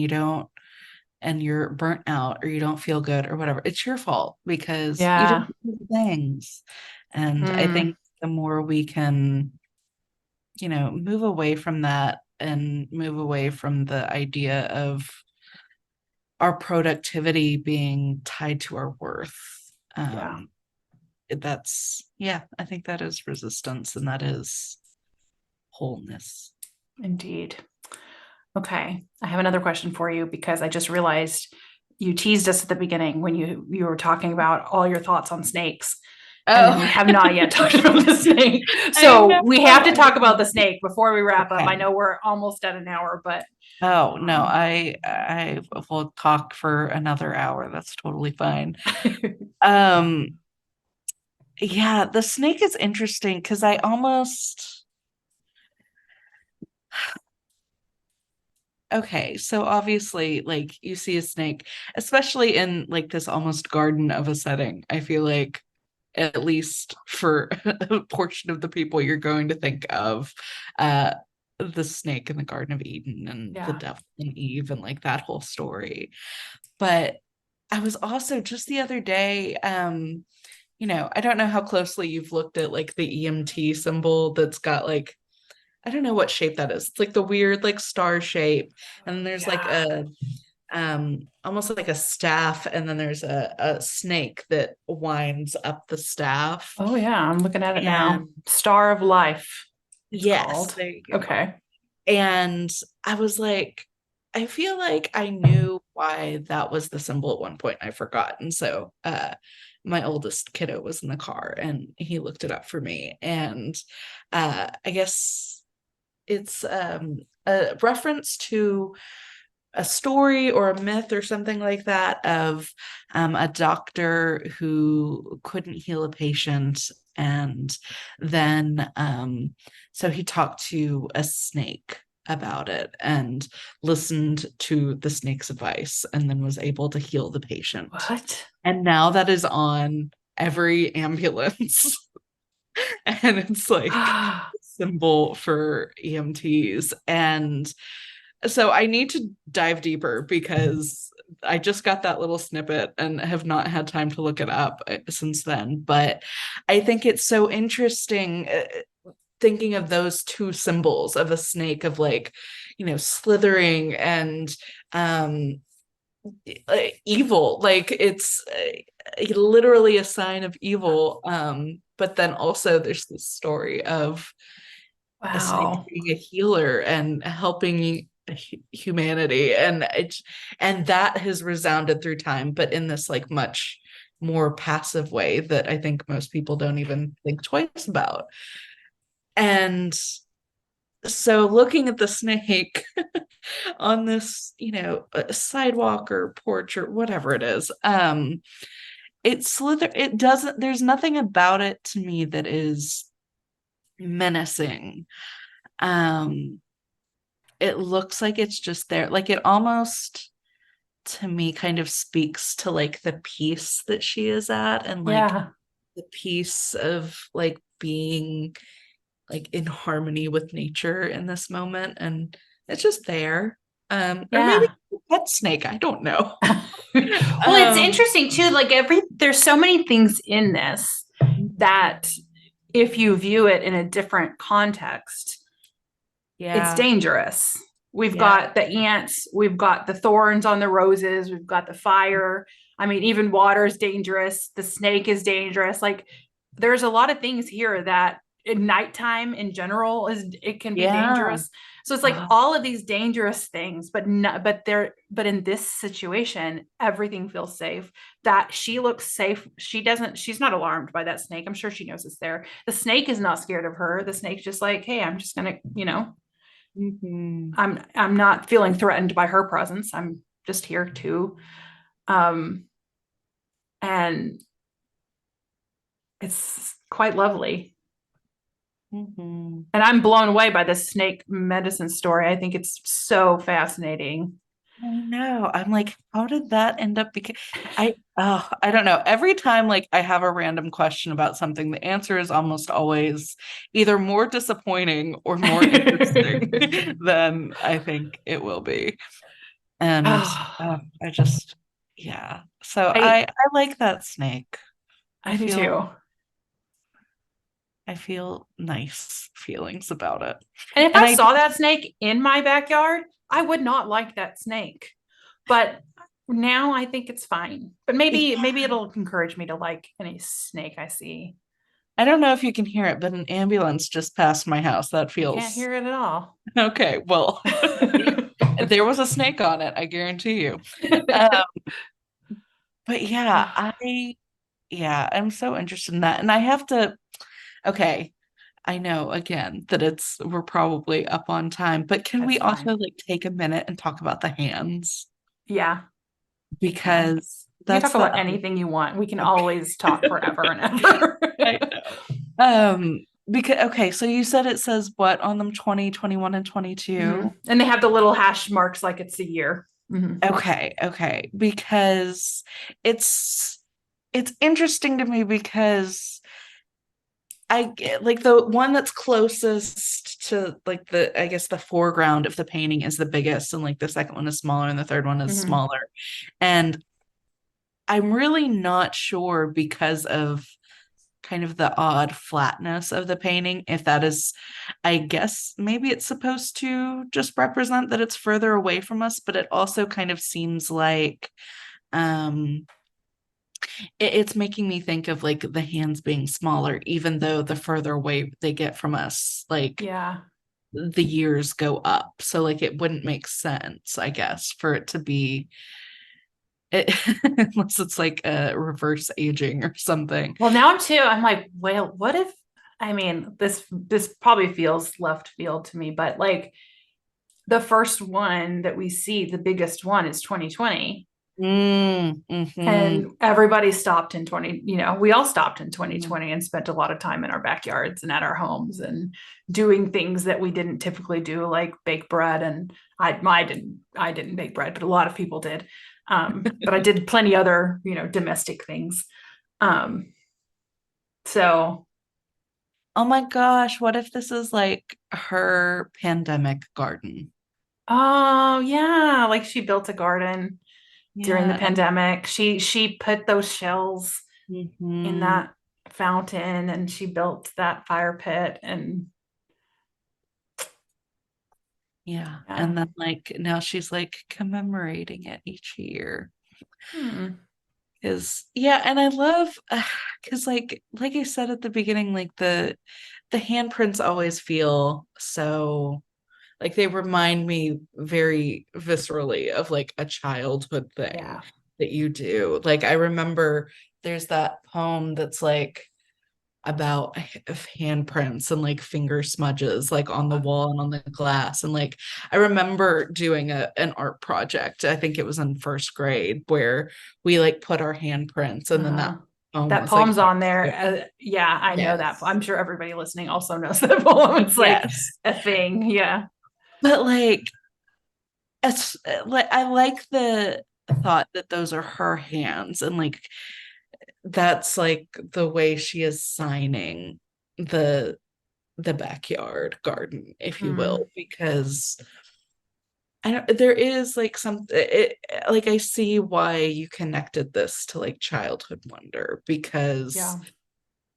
you're burnt out or you don't feel good or whatever, it's your fault because you Yeah. didn't do the things. And I Mm, think the more we can, move away from that and move away from the idea of our productivity being tied to our worth. yeah, Um, yeah, I think that is resistance and that is wholeness. indeed. Okay. I have another question for you because I just realized you teased us at the beginning when you were talking about all your thoughts on snakes. And then we Oh, have not yet talked about the snake. I So know. we have to talk about the snake before we wrap up. I Okay. know we're almost at an hour, but Oh no, um, I will talk for another hour. That's totally fine. Um, yeah, the snake is interesting because I almost okay, so obviously, like you see a snake, especially in like this almost garden of a setting. I feel like at least for a portion of the people you're going to think of uh the snake in the Garden of Eden and the yeah. devil and Eve and like that whole story. But I was also just the other day, I don't know how closely you've looked at like the EMT symbol that's got like I don't know what shape that is. It's like the weird like star shape. And then there's like Yeah. a almost like a staff, and then there's a snake that winds up the staff. Oh yeah, I'm looking at it now. And Star of Life, it's yes, called. there you go. Okay. And I was like, I feel like I knew why that was the symbol at one point. I forgot. And so my oldest kiddo was in the car and he looked it up for me. And I guess it's a reference to a story or a myth or something like that of a doctor who couldn't heal a patient. And then, so he talked to a snake about it and listened to the snake's advice and then was able to heal the patient. What? And now that is on every ambulance. And it's like symbol for EMTs. And so I need to dive deeper because I just got that little snippet and have not had time to look it up since then. But I think it's so interesting thinking of those two symbols of a snake of like, slithering and evil. Like it's literally a sign of evil. But then also there's this story of a snake Wow. being a healer and helping humanity, and that has resounded through time, but in this like much more passive way that I think most people don't even think twice about. And so looking at the snake on this, sidewalk or porch or whatever it is, it doesn't, there's nothing about it to me that is menacing. um it looks like it's just there, like it almost to me kind of speaks to like the peace that she is at, and like Yeah. the peace of like being like in harmony with nature in this moment, and it's just there. Or maybe Yeah. pet snake, I don't know. Well, it's um interesting too. Like there's so many things in this that if you view it in a different context, it's yeah, dangerous. We've yeah, got the ants, we've got the thorns on the roses, we've got the fire. I mean, even water is dangerous. The snake is dangerous. Like there's a lot of things here that in nighttime in general it can be yeah. dangerous. So it's like all of these dangerous things, but not, but in this situation, everything feels safe. That she looks safe. She's not alarmed by that snake. I'm sure she knows it's there. The snake is not scared of her. The snake's just like, hey, I'm just gonna, Mhm. I'm not feeling threatened by her presence. I'm just here too. Um, and it's quite lovely. Mhm. And I'm blown away by this snake medicine story. I think it's so fascinating. I know. I'm like, how did that end up? Because I don't know. Every time like I have a random question about something, the answer is almost always either more disappointing or more interesting than I think it will be. And Oh, I just, yeah. So I I like that snake. I I do feel too. I feel nice feelings about it. And if And I I saw that snake in my backyard, I would not like that snake. But now I think it's fine. But maybe yeah, it'll encourage me to like any snake I see. I don't know if you can hear it, but an ambulance just passed my house. That I can't feels hear it at all. okay. Well, there was a snake on it, I guarantee you. Um, but yeah, I'm so interested in that. And I have to, okay, I know again that we're probably up on time, but can That's we fine. also like take a minute and talk about the hands? Yeah, we can. Because We can talk that's the about other, anything you want. We can okay. always talk forever and ever. I know. Because okay, so you said it says what on them, 20, 21, and 22? And they have the little hash marks like it's a year. Okay, okay. Because it's it's interesting to me because I get like the one that's closest to like the I guess the foreground of the painting is the biggest, and like the second one is smaller and the third one is Mm-hmm. smaller. And I'm really not sure because of kind of the odd flatness of the painting if that is, I guess maybe it's supposed to just represent that it's further away from us, but it also kind of seems like um it's making me think of like the hands being smaller, even though the further away they get from us, like Yeah. the years go up. So like it wouldn't make sense, I guess, for it to be it, unless it's like a reverse aging or something. Well, now I'm like, well, what if, I mean, this probably feels left field to me, but like the first one that we see, the biggest one is 2020. Mm-hmm. And everybody stopped in 20, we all stopped in 2020 and spent a lot of time in our backyards and at our homes and doing things that we didn't typically do, like bake bread. And I didn't bake bread, but a lot of people did. But I did plenty other, domestic things. Um, so, Oh my gosh, what if this is like her pandemic garden? oh yeah, like she built a garden during the Yeah, and pandemic. She put those shells in mhm, that fountain and she built that fire pit and yeah, yeah. and then like now she's like commemorating it each year. Hmm. Is yeah, and I love because like I said at the beginning, like the handprints always feel so like they remind me very viscerally of like a childhood thing that you do. Like I remember there's that poem that's like about handprints and like finger smudges like on the wall and on the glass. And like I remember doing an art project, I think it was in first grade, where we like put our handprints and then that poem that was poem's like on there. Yeah, I know that. yes. I'm sure everybody listening also knows that poem. It's like Yes. a thing. Yeah. But like it's like I like the thought that those are her hands and like that's like the way she is signing the backyard garden, if you will, because I don't, there is like some like I see why you connected this to like childhood wonder because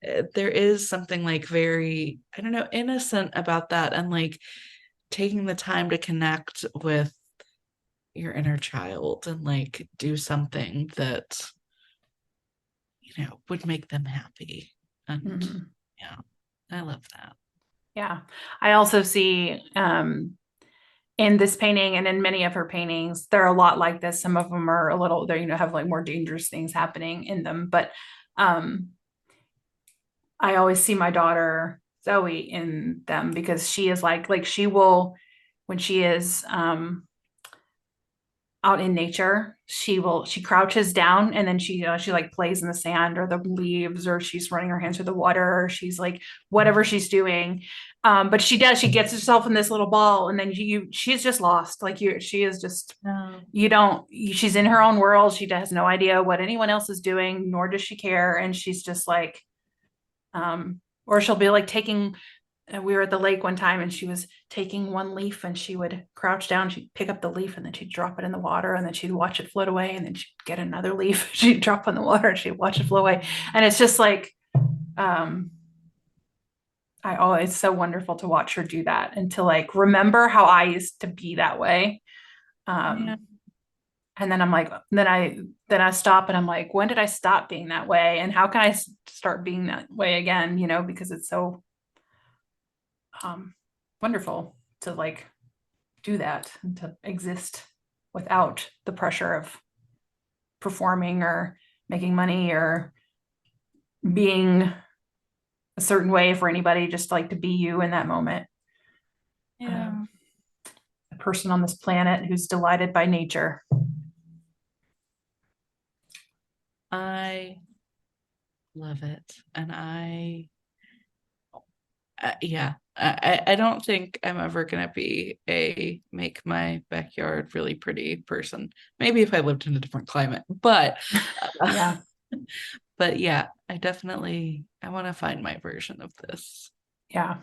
there is something like very, I don't know, innocent about that and like taking the time to connect with your inner child and like do something that would make them happy. And yeah, I love that. Yeah. I also see in this painting and in many of her paintings, they're a lot like this. Some of them are a little, they have like more dangerous things happening in them. But I always see my daughter Zoe in them because she is like she will, when she is out in nature, she crouches down and then she like plays in the sand or the leaves, or she's running her hands through the water, or she's like whatever she's doing. But she gets herself in this little ball, and then she's just lost. She is just she's in her own world. She has no idea what anyone else is doing, nor does she care. And she's just like, or she'll be like taking, we were at the lake one time and she was taking one leaf and she would crouch down, she'd pick up the leaf and then she'd drop it in the water and then she'd watch it float away, and then she'd get another leaf, she'd drop in the water and she'd watch it flow away. And it's just like, it's so wonderful to watch her do that and to like remember how I used to be that way. Yeah. And then I'm like, then I stop and I'm like, when did I stop being that way? And how can I start being that way again? Because it's so wonderful to like do that and to exist without the pressure of performing or making money or being a certain way for anybody, just like to be you in that moment. Yeah. A person on this planet who's delighted by nature. I love it. And yeah, I don't think I'm ever going to be a make my backyard really pretty person. Maybe if I lived in a different climate, but yeah. But yeah, I want to find my version of this. Yeah.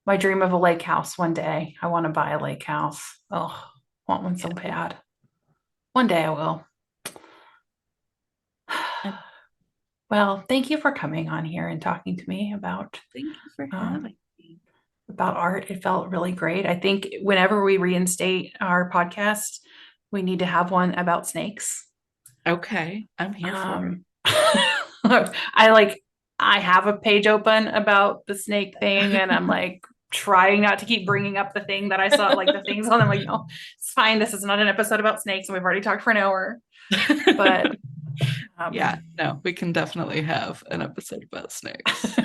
My dream of a lake house one day. I want to buy a lake house. Oh, want one so bad. One day I will. Well, thank you for coming on here and talking to me about. Thank you for having me. About art. It felt really great. I think whenever we reinstate our podcast, we need to have one about snakes. Okay, I'm here for it. I have a page open about the snake thing, and I'm like trying not to keep bringing up the thing that I saw, like the things on them. Like, no, it's fine. This is not an episode about snakes, and we've already talked for an hour. But yeah, no, we can definitely have an episode about snakes.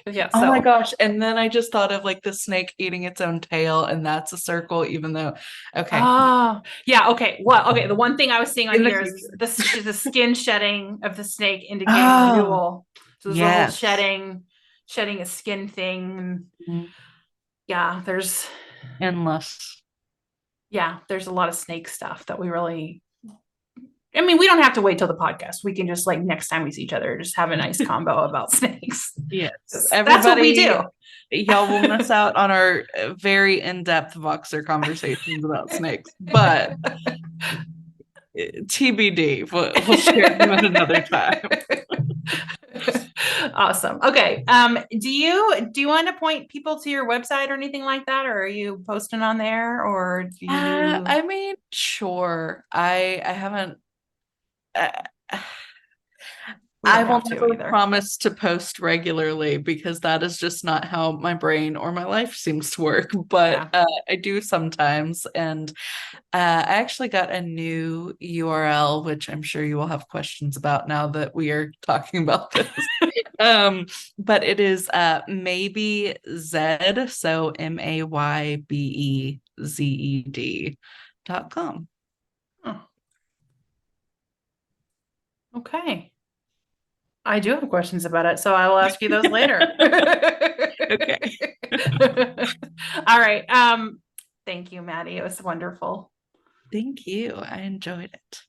Yeah. Oh my gosh. And then I just thought of like the snake eating its own tail, and that's a circle, even though, okay. Oh, yeah. Okay. Well, okay. The one thing I was seeing on here is the skin shedding of the snake indicating renewal. So there's a whole shedding a skin thing. Yeah. There's endless. Yeah. There's a lot of snake stuff that we really, I mean, we don't have to wait till the podcast. We can just like next time we see each other, just have a nice combo about snakes. Yes. That's what we do. Y'all will miss out on our very in-depth Voxer conversations about snakes, but TBD, we'll share them at another time. Awesome. Okay. Do you want to point people to your website or anything like that, or are you posting on there, or do you? I mean, sure. I haven't. I will never promise to post regularly because that is just not how my brain or my life seems to work. But I do sometimes. And I actually got a new URL, which I'm sure you will have questions about now that we are talking about this. But it is maybe Zed, so MAYBEZED.com. Oh. Okay. I do have questions about it, so I will ask you those later. Okay. All right. Thank you, Maddie. It was wonderful. Thank you. I enjoyed it.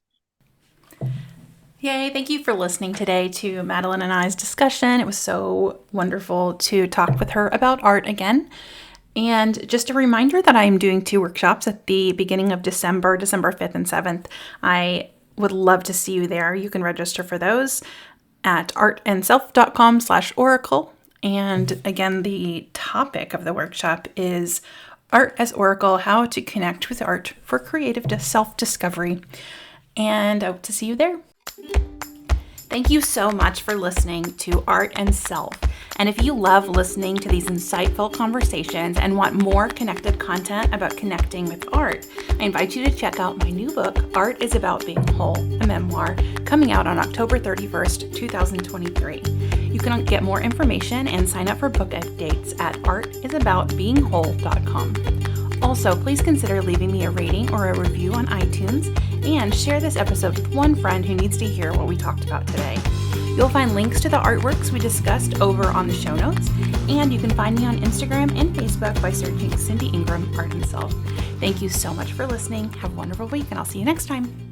Yay. Thank you for listening today to Madalyn and I's discussion. It was so wonderful to talk with her about art again. And just a reminder that I'm doing 2 workshops at the beginning of December 5th and 7th. I would love to see you there. You can register for those at artandself.com/oracle. And again, the topic of the workshop is Art as Oracle, how to connect with art for creative self-discovery. And I hope to see you there. Thank you so much for listening to Art and Self. And if you love listening to these insightful conversations and want more connected content about connecting with art, I invite you to check out my new book, Art is About Being Whole, a memoir, coming out on October 31st, 2023. You can get more information and sign up for book updates at artisaboutbeingwhole.com. Also, please consider leaving me a rating or a review on iTunes and share this episode with one friend who needs to hear what we talked about today. You'll find links to the artworks we discussed over on the show notes, and you can find me on Instagram and Facebook by searching Cindy Ingram Art and Self. Thank you so much for listening. Have a wonderful week, and I'll see you next time.